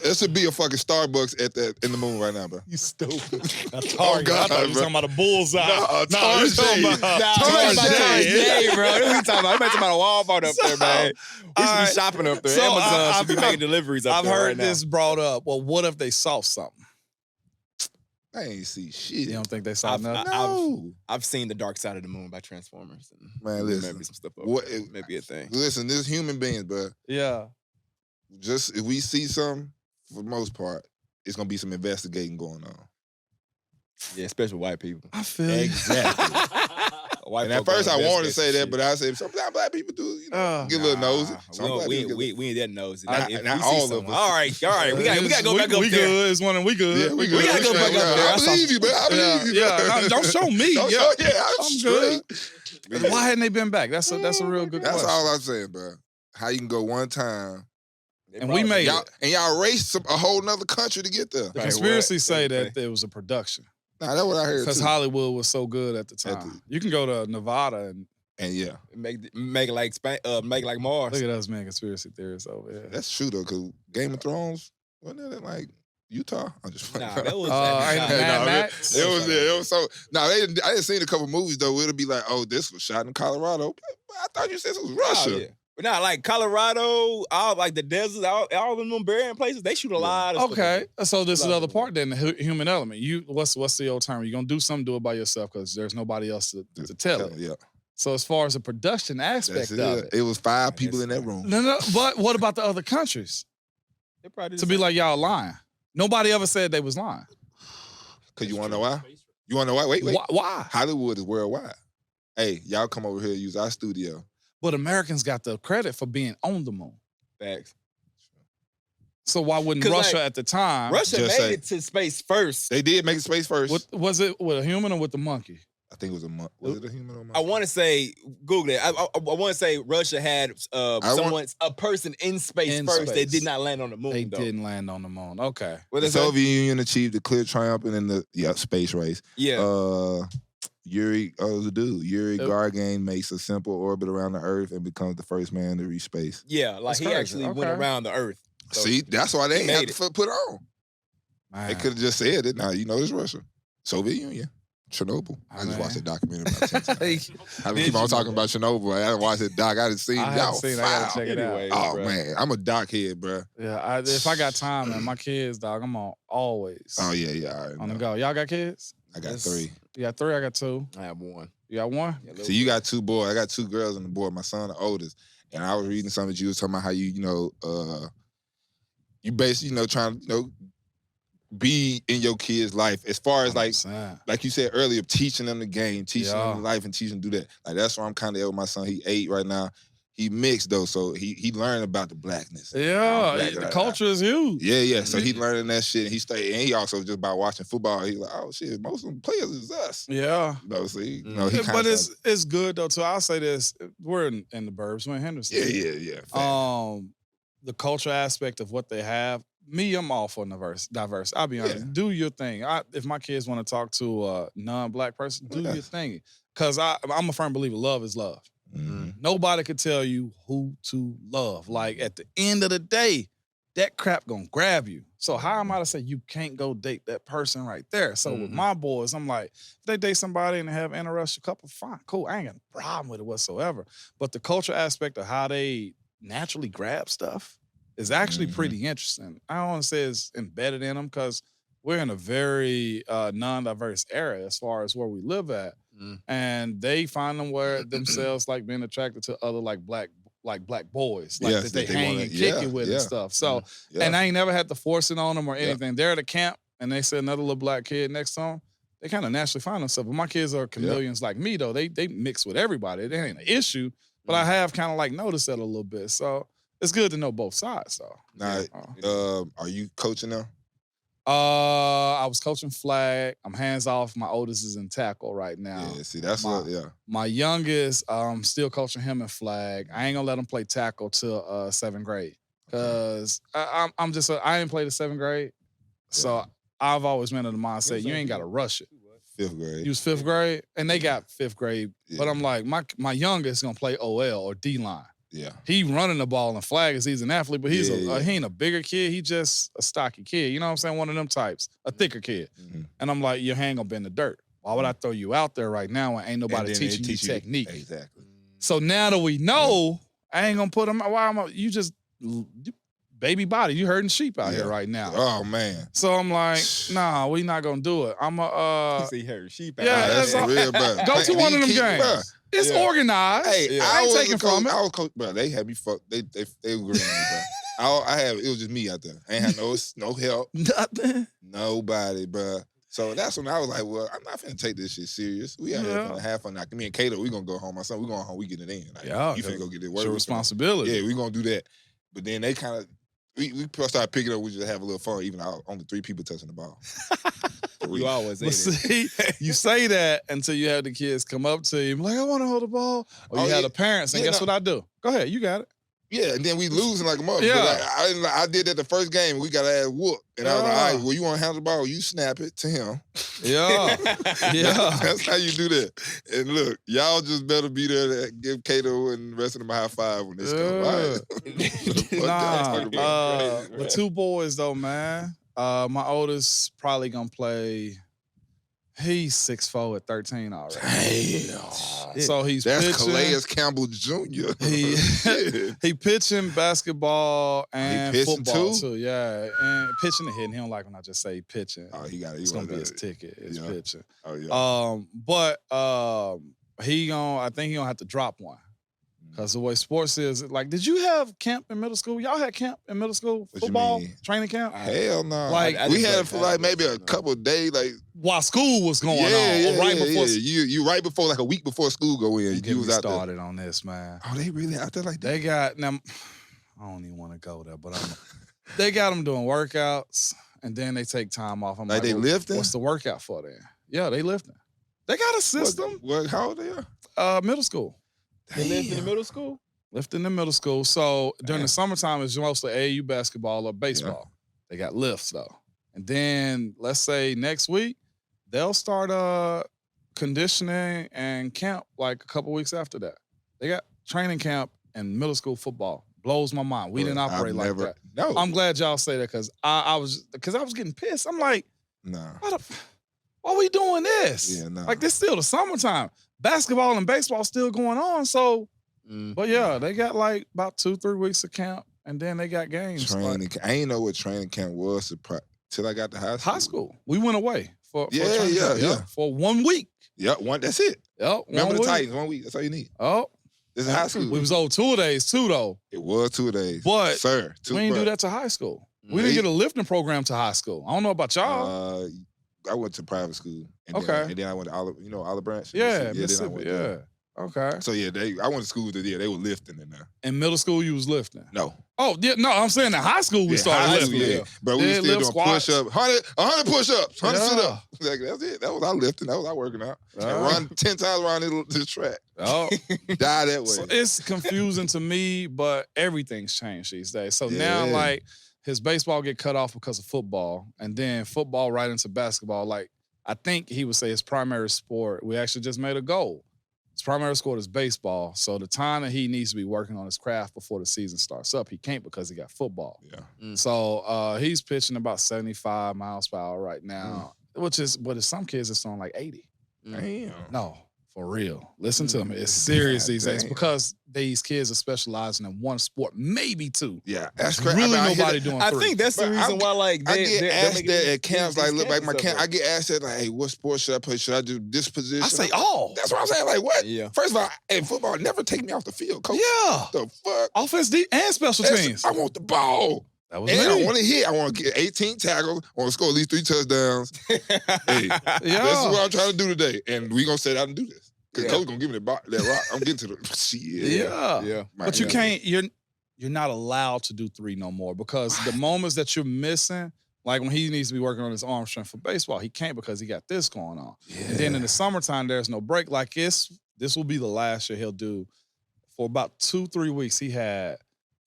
[SPEAKER 2] There should be a fucking Starbucks in the moon right now, bro.
[SPEAKER 1] You stupid.
[SPEAKER 2] Oh, God,
[SPEAKER 1] I thought you were talking about a bullseye.
[SPEAKER 2] No,
[SPEAKER 1] you talking about
[SPEAKER 3] Target, bro. What are we talking about? I'm talking about a Walmart up there, man. We should be shopping up there. Amazon should be making deliveries up there.
[SPEAKER 1] I've heard this brought up. Well, what if they saw something?
[SPEAKER 2] I ain't see shit.
[SPEAKER 1] You don't think they saw nothing?
[SPEAKER 2] No.
[SPEAKER 3] I've seen the dark side of the moon by Transformers.
[SPEAKER 2] Man, listen.
[SPEAKER 3] Maybe some stuff up
[SPEAKER 2] What,
[SPEAKER 3] there. Maybe a thing.
[SPEAKER 2] Listen, this human beings, bro.
[SPEAKER 1] Yeah.
[SPEAKER 2] Just if we see something, for the most part, it's gonna be some investigating going on.
[SPEAKER 3] Yeah, especially white people.
[SPEAKER 1] I feel
[SPEAKER 2] exactly. And at first I wanted to say that, but I said sometimes black people do, get a little nosy.
[SPEAKER 3] We ain't that nosy.
[SPEAKER 2] Not all of us.
[SPEAKER 3] All right. We gotta go back up
[SPEAKER 1] we
[SPEAKER 3] there.
[SPEAKER 1] Good. It's one and we good.
[SPEAKER 2] Yeah, we good.
[SPEAKER 3] We gotta go back up there.
[SPEAKER 2] I believe you, but I believe you.
[SPEAKER 1] Yeah, don't show me.
[SPEAKER 2] I'm
[SPEAKER 1] good. Why hadn't they been back? That's a real good question.
[SPEAKER 2] That's all I'm saying, bro. How you can go one time
[SPEAKER 1] and we made it.
[SPEAKER 2] And y'all raced a whole nother country to get there.
[SPEAKER 1] The conspiracy say that it was a production.
[SPEAKER 2] Nah, that's what I heard.
[SPEAKER 1] Because Hollywood was so good at the time. You can go to Nevada
[SPEAKER 2] and
[SPEAKER 3] make it like Mars.
[SPEAKER 1] Look at us, man, conspiracy theorists over here.
[SPEAKER 2] That's true though, because Game of Thrones wasn't it like Utah? I'm just
[SPEAKER 3] Nah, that was
[SPEAKER 1] Mad Max.
[SPEAKER 2] It was so. I didn't see a couple movies though. It'll be like, oh, this was shot in Colorado. I thought you said it was Russia.
[SPEAKER 3] Oh, yeah. But now, like Colorado, all like the desert, all of them burying places, they shoot a lot of stuff.
[SPEAKER 1] Okay, so this is the other part then, the human element. What's the old term? You're gonna do something, do it by yourself because there's nobody else to tell it.
[SPEAKER 2] Yeah.
[SPEAKER 1] So as far as the production aspect of
[SPEAKER 2] it was 5 people in that room.
[SPEAKER 1] No, but what about the other countries?
[SPEAKER 3] They probably
[SPEAKER 1] to be like y'all lying. Nobody ever said they was lying.
[SPEAKER 2] Cause you wanna know why? You wanna know why? Wait.
[SPEAKER 1] Why?
[SPEAKER 2] Hollywood is worldwide. Hey, y'all come over here and use our studio.
[SPEAKER 1] But Americans got the credit for being on the moon.
[SPEAKER 3] Facts.
[SPEAKER 1] So why wouldn't Russia at the time?
[SPEAKER 3] Russia made it to space first.
[SPEAKER 2] They did make it space first.
[SPEAKER 1] Was it with a human or with the monkey?
[SPEAKER 2] I think it was a monkey. Was it a human or a monkey?
[SPEAKER 3] I want to say, Google it. I want to say Russia had a person in space first. They did not land on the moon.
[SPEAKER 1] They didn't land on the moon. Okay.
[SPEAKER 2] The Soviet Union achieved a clear triumph in the space race.
[SPEAKER 3] Yeah.
[SPEAKER 2] Yuri Gagarin makes a simple orbit around the Earth and becomes the first man to reach space.
[SPEAKER 3] Yeah, like he actually went around the Earth.
[SPEAKER 2] So see, that's why they had to put it on. Man. They could have just said it. Now, it's Russia. Soviet Union. Chernobyl. I just watched that documentary about 10 times. I keep on talking about Chernobyl. I haven't watched that doc. I didn't see it.
[SPEAKER 1] I gotta check it out.
[SPEAKER 2] Oh, man. I'm a doc head, bro.
[SPEAKER 1] Yeah, if I got time, man, my kids, dog, I'm on always.
[SPEAKER 2] Oh, yeah.
[SPEAKER 1] On the go. Y'all got kids?
[SPEAKER 2] I got 3.
[SPEAKER 1] You got 3? I got 2.
[SPEAKER 3] I have 1.
[SPEAKER 1] You got 1?
[SPEAKER 2] Yeah, so you got 2 boys. I got 2 girls on the board. My son, the oldest. And I was reading something that you was talking about how you basically, trying to, be in your kid's life as far as like
[SPEAKER 1] 100%.
[SPEAKER 2] like you said earlier, teaching them the game, teaching
[SPEAKER 1] Yeah.
[SPEAKER 2] them life, and teaching them do that. Like that's why I'm kind of with my son. He 8 right now. He mixed though, so he learned about the blackness.
[SPEAKER 1] Yeah,
[SPEAKER 2] Black,
[SPEAKER 1] the culture is huge.
[SPEAKER 2] Yeah. So he learning that shit. And he stayed, and he also just by watching football. He like, oh shit, most of the players is us.
[SPEAKER 1] Yeah.
[SPEAKER 2] No, see,
[SPEAKER 1] But it's good though too. I'll say this: we're in the burbs, we're in Henderson.
[SPEAKER 2] Yeah.
[SPEAKER 1] The culture aspect of what they have. Me, I'm all for diverse. I'll be honest.
[SPEAKER 2] Yeah.
[SPEAKER 1] Do your thing. If my kids want to talk to a non-black person, do your thing. Because I'm a firm believer, love is love.
[SPEAKER 2] Mm-hmm.
[SPEAKER 1] Nobody could tell you who to love. Like at the end of the day, that crap gonna grab you. So how am I to say you can't go date that person right there? So with my boys, I'm like, if they date somebody and they have an interracial couple, fine, cool. I ain't got a problem with it whatsoever. But the culture aspect of how they naturally grab stuff is actually pretty interesting. I don't want to say it's embedded in them because we're in a very non-diverse area as far as where we live at. And they find themselves like being attracted to other like black boys, like that they hang and kick it with and stuff. So, and I ain't never had to force it on them or anything. They're at a camp and they see another little black kid next to them. They kind of naturally find themselves. But my kids are chameleons like me though. They mix with everybody. It ain't an issue. But I have kind of like noticed that a little bit. So it's good to know both sides though.
[SPEAKER 2] Now, are you coaching now?
[SPEAKER 1] I was coaching flag. I'm hands off. My oldest is in tackle right now.
[SPEAKER 2] Yeah, see, that's
[SPEAKER 1] my youngest, still coaching him in flag. I ain't gonna let him play tackle till 7th grade. Cause I didn't play the 7th grade. So I've always been in the mindset, you ain't gotta rush it.
[SPEAKER 2] 5th grade.
[SPEAKER 1] He was 5th grade, and they got 5th grade. But I'm like, my youngest gonna play OL or D-line.
[SPEAKER 2] Yeah.
[SPEAKER 1] He running the ball in flag as he's an athlete, but he ain't a bigger kid. He just a stocky kid. You know what I'm saying? One of them types, a thicker kid. And I'm like, your hand gonna be in the dirt. Why would I throw you out there right now when ain't nobody teaching you technique?
[SPEAKER 2] Exactly.
[SPEAKER 1] So now that we know, I ain't gonna put him. You just baby body. You herding sheep out here right now.
[SPEAKER 2] Oh man.
[SPEAKER 1] So I'm like, nah, we not gonna do it. I'm a
[SPEAKER 3] he herding sheep out
[SPEAKER 1] yeah,
[SPEAKER 3] here.
[SPEAKER 2] That's real bad.
[SPEAKER 1] Go to one of them games. It's organized.
[SPEAKER 2] Hey,
[SPEAKER 1] I ain't taking from it.
[SPEAKER 2] I was coach, bro. They had me fucked. They were agreeing me, bro. It was just me out there. I ain't had no help.
[SPEAKER 1] Nothing.
[SPEAKER 2] Nobody, bro. So that's when I was like, well, I'm not finna take this shit serious. We out here finna have fun. Like, me and Kato, we gonna go home. My son, we going home. We getting it in. Like, you finna go get it work.
[SPEAKER 1] It's your responsibility.
[SPEAKER 2] Yeah, we gonna do that. But then they kind of we started picking up. We just have a little fun. Even only 3 people touching the ball.
[SPEAKER 3] You always
[SPEAKER 1] see, you say that until you have the kids come up to you, like, I want to hold the ball. Or you have the parents, and guess what I do? Go ahead, you got it.
[SPEAKER 2] Yeah, and then we losing like a motherfucker.
[SPEAKER 1] Yeah.
[SPEAKER 2] I did that the first game. We got to add whoop. And I was like, all right, well, you want to handle the ball? You snap it to him.
[SPEAKER 1] Yeah.
[SPEAKER 2] That's how you do that. And look, y'all just better be there to give Kato and the rest of them a high five when this comes.
[SPEAKER 1] Right? The 2 boys, though, man. My oldest probably going to play... He's 6'4" at 13 already.
[SPEAKER 2] Damn.
[SPEAKER 1] So he's
[SPEAKER 2] That's
[SPEAKER 1] pitching.
[SPEAKER 2] Calais Campbell Jr.
[SPEAKER 1] He pitching basketball and
[SPEAKER 2] he pitching
[SPEAKER 1] football
[SPEAKER 2] too?
[SPEAKER 1] Yeah, and pitching and hitting. He don't like when I just say pitching.
[SPEAKER 2] Oh, he got it.
[SPEAKER 1] It's gonna be his ticket. It's pitching.
[SPEAKER 2] Oh yeah.
[SPEAKER 1] But I think he gonna have to drop one. Because the way sports is, like, did you have camp in middle school? Y'all had camp in middle school? Football? Training camp?
[SPEAKER 2] Hell no.
[SPEAKER 1] Like,
[SPEAKER 2] we had it for like maybe a couple of days, like
[SPEAKER 1] while school was going on. Right before
[SPEAKER 2] you right before, like a week before school go in. You was out
[SPEAKER 1] started on this, man.
[SPEAKER 2] Oh, they really out there like that?
[SPEAKER 1] They got now. I don't even want to go there, but they got them doing workouts, and then they take time off. I'm
[SPEAKER 2] like they lifting?
[SPEAKER 1] What's the workout for then? Yeah, they lifting. They got a system.
[SPEAKER 2] How old they are?
[SPEAKER 1] Middle school.
[SPEAKER 3] They lift in the middle school?
[SPEAKER 1] Lift in the middle school. So during the summertime, it's mostly AAU basketball or baseball. Yeah. They got lifts though. And then let's say next week, they'll start conditioning and camp like a couple weeks after that. They got training camp and middle school football. Blows my mind. We didn't operate like that.
[SPEAKER 2] No.
[SPEAKER 1] I'm glad y'all say that because I was getting pissed. I'm like,
[SPEAKER 2] nah.
[SPEAKER 1] Why we doing this?
[SPEAKER 2] Yeah, nah.
[SPEAKER 1] Like this still the summertime. Basketball and baseball still going on. So, but yeah, they got like about 2-3 weeks of camp, and then they got games.
[SPEAKER 2] Training. I ain't know what training camp was till I got to high school.
[SPEAKER 1] High school. We went away for for 1 week.
[SPEAKER 2] Yeah, that's it.
[SPEAKER 1] Yep.
[SPEAKER 2] Remember the Titans, 1 week. That's all you need.
[SPEAKER 1] Oh.
[SPEAKER 2] This is high school.
[SPEAKER 1] We was old 2 days too, though.
[SPEAKER 2] It was 2 days.
[SPEAKER 1] But
[SPEAKER 2] sir,
[SPEAKER 1] we ain't do that to high school. We didn't get a lifting program to high school. I don't know about y'all.
[SPEAKER 2] I went to private school. And then I went to Olive Branch.
[SPEAKER 1] Yeah, Mississippi. Yeah. Okay.
[SPEAKER 2] So I went to school they were lifting in there.
[SPEAKER 1] In middle school, you was lifting?
[SPEAKER 2] No.
[SPEAKER 1] Oh, yeah, no, I'm saying in high school we started lifting.
[SPEAKER 2] Yeah. But we were still doing push-ups, 100 push-ups, 100 sit-ups. Like, that's it. That was our lifting. That was our working out. And run 10 times around this track.
[SPEAKER 1] Oh.
[SPEAKER 2] Die that way.
[SPEAKER 1] So it's confusing to me, but everything's changed these days. So now, like, his baseball get cut off because of football, and then football right into basketball. Like, I think he would say his primary sport, we actually just made a goal. His primary sport is baseball. So the time that he needs to be working on his craft before the season starts up, he can't because he got football.
[SPEAKER 2] Yeah.
[SPEAKER 1] So he's pitching about 75 miles per hour right now, which is, but some kids it's on like 80.
[SPEAKER 2] Damn.
[SPEAKER 1] No, for real. Listen to me. It's serious these days because these kids are specializing in one sport, maybe two.
[SPEAKER 2] Yeah, that's
[SPEAKER 1] crazy. Really nobody doing three.
[SPEAKER 3] I think that's the reason why, like,
[SPEAKER 2] I get asked that at camps, like, look, like my camp, I get asked that, like, hey, what sport should I play? Should I do this position?
[SPEAKER 1] I say all.
[SPEAKER 2] That's what I'm saying. Like, what?
[SPEAKER 3] Yeah.
[SPEAKER 2] First of all, in football, never take me off the field, coach.
[SPEAKER 1] Yeah.
[SPEAKER 2] The fuck?
[SPEAKER 1] Offense, and special teams.
[SPEAKER 2] I want the ball.
[SPEAKER 1] That was
[SPEAKER 2] and
[SPEAKER 1] me.
[SPEAKER 2] I want to hit. I want to get 18 tackles. I want to score at least 3 touchdowns. Hey, that's what I'm trying to do today. And we going to set out and do this. Because coach going to give me that rock. I'm getting to the shit.
[SPEAKER 1] Yeah. But you can't, you're not allowed to do 3 no more because the moments that you're missing, like when he needs to be working on his arm strength for baseball, he can't because he got this going on. Yeah. And then in the summertime, there's no break. Like this will be the last year he'll do. For about 2-3 weeks, he had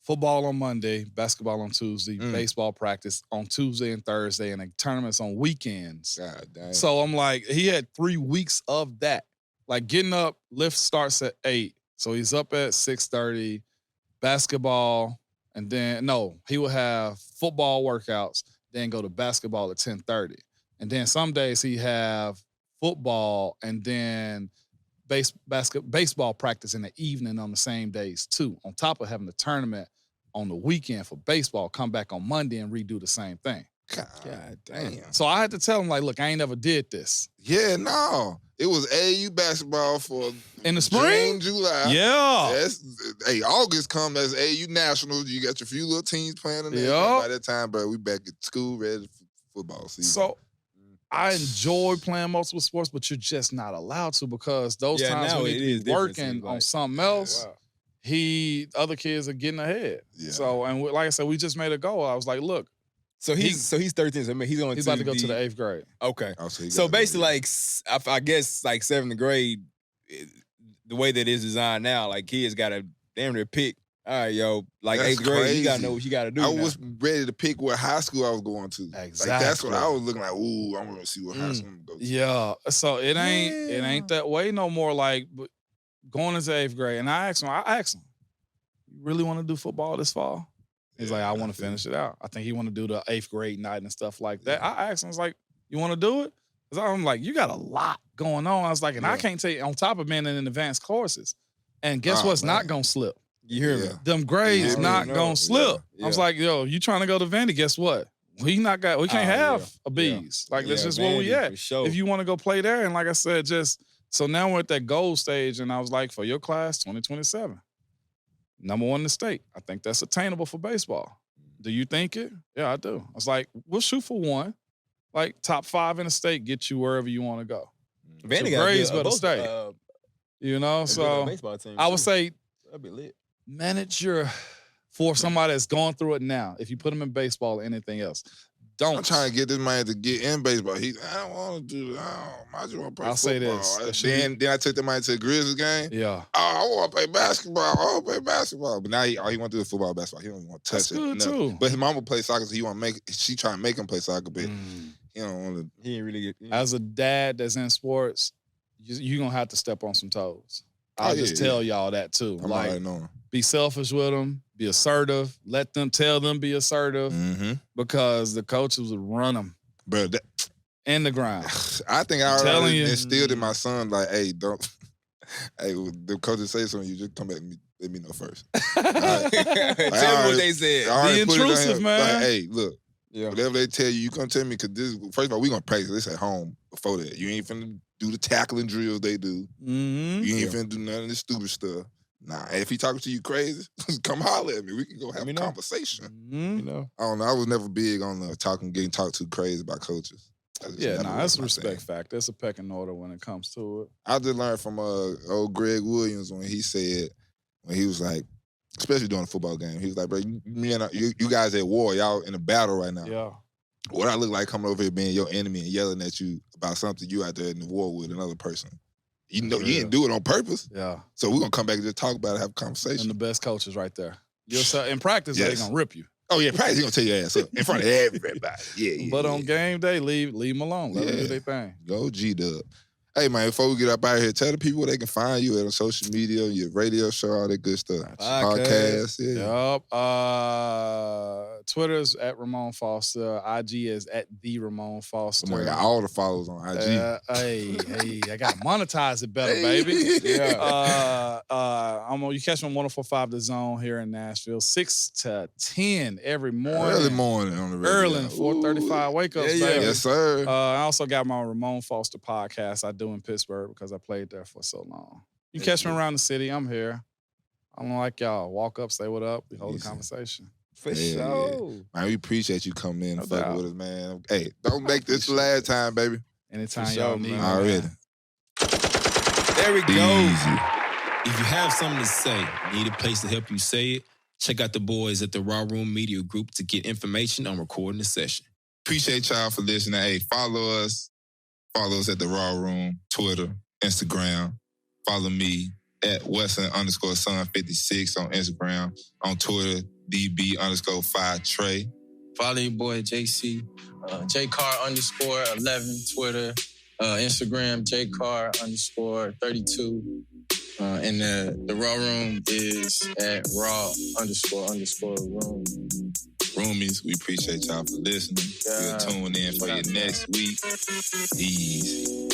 [SPEAKER 1] football on Monday, basketball on Tuesday, baseball practice on Tuesday and Thursday, and tournaments on weekends.
[SPEAKER 2] God damn.
[SPEAKER 1] So I'm like, he had 3 weeks of that. Like getting up, lift starts at 8. So he's up at 6:30, basketball, and then, he will have football workouts, then go to basketball at 10:30. And then some days he have football and then baseball practice in the evening on the same days too, on top of having the tournament on the weekend for baseball, come back on Monday and redo the same thing.
[SPEAKER 2] God damn.
[SPEAKER 1] So I had to tell him, like, look, I ain't never did this.
[SPEAKER 2] Yeah, no. It was AAU basketball for
[SPEAKER 1] in the spring?
[SPEAKER 2] June, July.
[SPEAKER 1] Yeah.
[SPEAKER 2] Hey, August come as AAU Nationals. You got your few little teams playing in there. By that time, bro, we back at school ready for football season.
[SPEAKER 1] So I enjoy playing multiple sports, but you're just not allowed to because those times when you be working on something else, other kids are getting ahead. Yeah. So, and like I said, we just made a goal. I was like, look.
[SPEAKER 3] So he's 13. So he's
[SPEAKER 1] about to go to the 8th grade.
[SPEAKER 3] Okay. So basically, like, I guess, like 7th grade, the way that it is designed now, like kids got to damn near pick. All right, yo, like
[SPEAKER 2] that's
[SPEAKER 3] 8th grade,
[SPEAKER 2] crazy.
[SPEAKER 3] you got to know what you got to do.
[SPEAKER 2] I was ready to pick what high school I was going to.
[SPEAKER 1] Exactly.
[SPEAKER 2] Like, that's what I was looking like. Ooh, I'm going to see what high school I'm going to go to.
[SPEAKER 1] Yeah. So it ain't that way no more. Like going into 8th grade, and I asked him, you really want to do football this fall? He's like, I want to finish it out. I think he want to do the 8th grade night and stuff like that. I asked him, I was like, you want to do it? Because I'm like, you got a lot going on. I was like, and I can't take, on top of being in advanced courses. And guess what's not going to slip?
[SPEAKER 3] You hear me?
[SPEAKER 1] Them grades not going to slip. I was like, yo, you trying to go to Vandy, guess what? We can't have a B's. Like, that's just where we at.
[SPEAKER 3] Sure.
[SPEAKER 1] If you want to go play there, and like I said, so now we're at that goal stage, and I was like, for your class, 2027. #1 in the state. I think that's attainable for baseball. Do you think it? Yeah, I do. I was like, we'll shoot for 1. Like, top 5 in the state, get you wherever you want to go.
[SPEAKER 3] Vandy
[SPEAKER 1] so grades better stay. So I would say
[SPEAKER 3] that'd be lit.
[SPEAKER 1] Manager for somebody that's going through it now. If you put them in baseball or anything else, don't.
[SPEAKER 2] I'm trying to get this man to get in baseball. I don't want to do that. I just want to play
[SPEAKER 1] I'll
[SPEAKER 2] football.
[SPEAKER 1] say this.
[SPEAKER 2] Then I took the man to the Grizzlies game.
[SPEAKER 1] Yeah.
[SPEAKER 2] I want to play basketball. I want to play basketball. But now all he want to do is football, basketball. He don't even want to touch
[SPEAKER 1] it. That's good too.
[SPEAKER 2] But his mama plays soccer, so she trying to make him play soccer, but he don't want to.
[SPEAKER 3] He ain't really get.
[SPEAKER 1] As a dad that's in sports, you're going to have to step on some toes. I'll just tell y'all that too.
[SPEAKER 2] I'm already knowing.
[SPEAKER 1] Be selfish with them. Be assertive. Tell them be assertive because the coaches would run them.
[SPEAKER 2] Bro,
[SPEAKER 1] in the ground.
[SPEAKER 2] I think I already instilled in my son, like, hey, don't. Hey, the coaches say something, you just come back and let me know first.
[SPEAKER 3] Tell me what they said.
[SPEAKER 1] Be intrusive, man.
[SPEAKER 2] Like, hey, look. Yeah. Whatever they tell you, you come tell me, because first of all, we going to practice this at home before that. You ain't finna do the tackling drills they do. You ain't finna do none of this stupid stuff. Nah, if he talking to you crazy, come holler at me. We can go have a conversation.
[SPEAKER 1] Mm-hmm.
[SPEAKER 3] You know,
[SPEAKER 2] I don't know. I was never big on getting talked to crazy by coaches.
[SPEAKER 1] That's a respect factor. It's a pecking order when it comes to it.
[SPEAKER 2] I just learned from old Greg Williams when he said, when he was like, especially during a football game, he was like, bro, you guys at war. Y'all in a battle right now.
[SPEAKER 1] Yeah.
[SPEAKER 2] What I look like coming over here being your enemy and yelling at you about something you out there in the war with another person. You know, you didn't do it on purpose.
[SPEAKER 1] Yeah.
[SPEAKER 2] So we're going to come back and just talk about it, have a conversation.
[SPEAKER 1] And the best coaches right there. In practice, they're going to rip you.
[SPEAKER 2] Oh, yeah, practice, he's going to tear your ass up in front of everybody. Yeah.
[SPEAKER 1] But on game day, leave them alone. Let them do their thing.
[SPEAKER 2] Go G-Dub. Hey, man, before we get up out of here, tell the people where they can find you at on social media, your radio show, all that good stuff. Podcast.
[SPEAKER 1] Yup. Twitter's at Ramon Foster. IG is at the Ramon Foster.
[SPEAKER 2] I got all the followers on IG.
[SPEAKER 1] Hey, I got to monetize it better, baby. You catch me on 104.5 The Zone here in Nashville, 6 to 10 every morning.
[SPEAKER 2] Early morning on the radio.
[SPEAKER 1] Early, 4:35 wake-ups, baby.
[SPEAKER 2] Yes, sir.
[SPEAKER 1] I also got my Ramon Foster podcast I do in Pittsburgh because I played there for so long. You catch me around the city, I'm here. I'm like y'all. Walk up, say what up, we hold a conversation.
[SPEAKER 3] For sure.
[SPEAKER 2] Man, we appreciate you coming in and fucking with us, man. Hey, don't make this the last time, baby.
[SPEAKER 1] Anytime y'all need me.
[SPEAKER 2] Already.
[SPEAKER 3] There we go.
[SPEAKER 2] Easy.
[SPEAKER 4] If you have something to say, need a place to help you say it, check out the boys at the Raw Room Media Group to get information on recording the session.
[SPEAKER 2] Appreciate y'all for listening. Hey, follow us. Follow us at the Raw Room, Twitter, Instagram. Follow me at Wesson_Son56 on Instagram. On Twitter, DB_5Trey.
[SPEAKER 5] Follow your boy JC, JCar_11 Twitter, Instagram JCar_32. And the Raw Room is at raw__room.
[SPEAKER 2] Roomies, we appreciate y'all for listening. We'll tune in for your next week. Easy.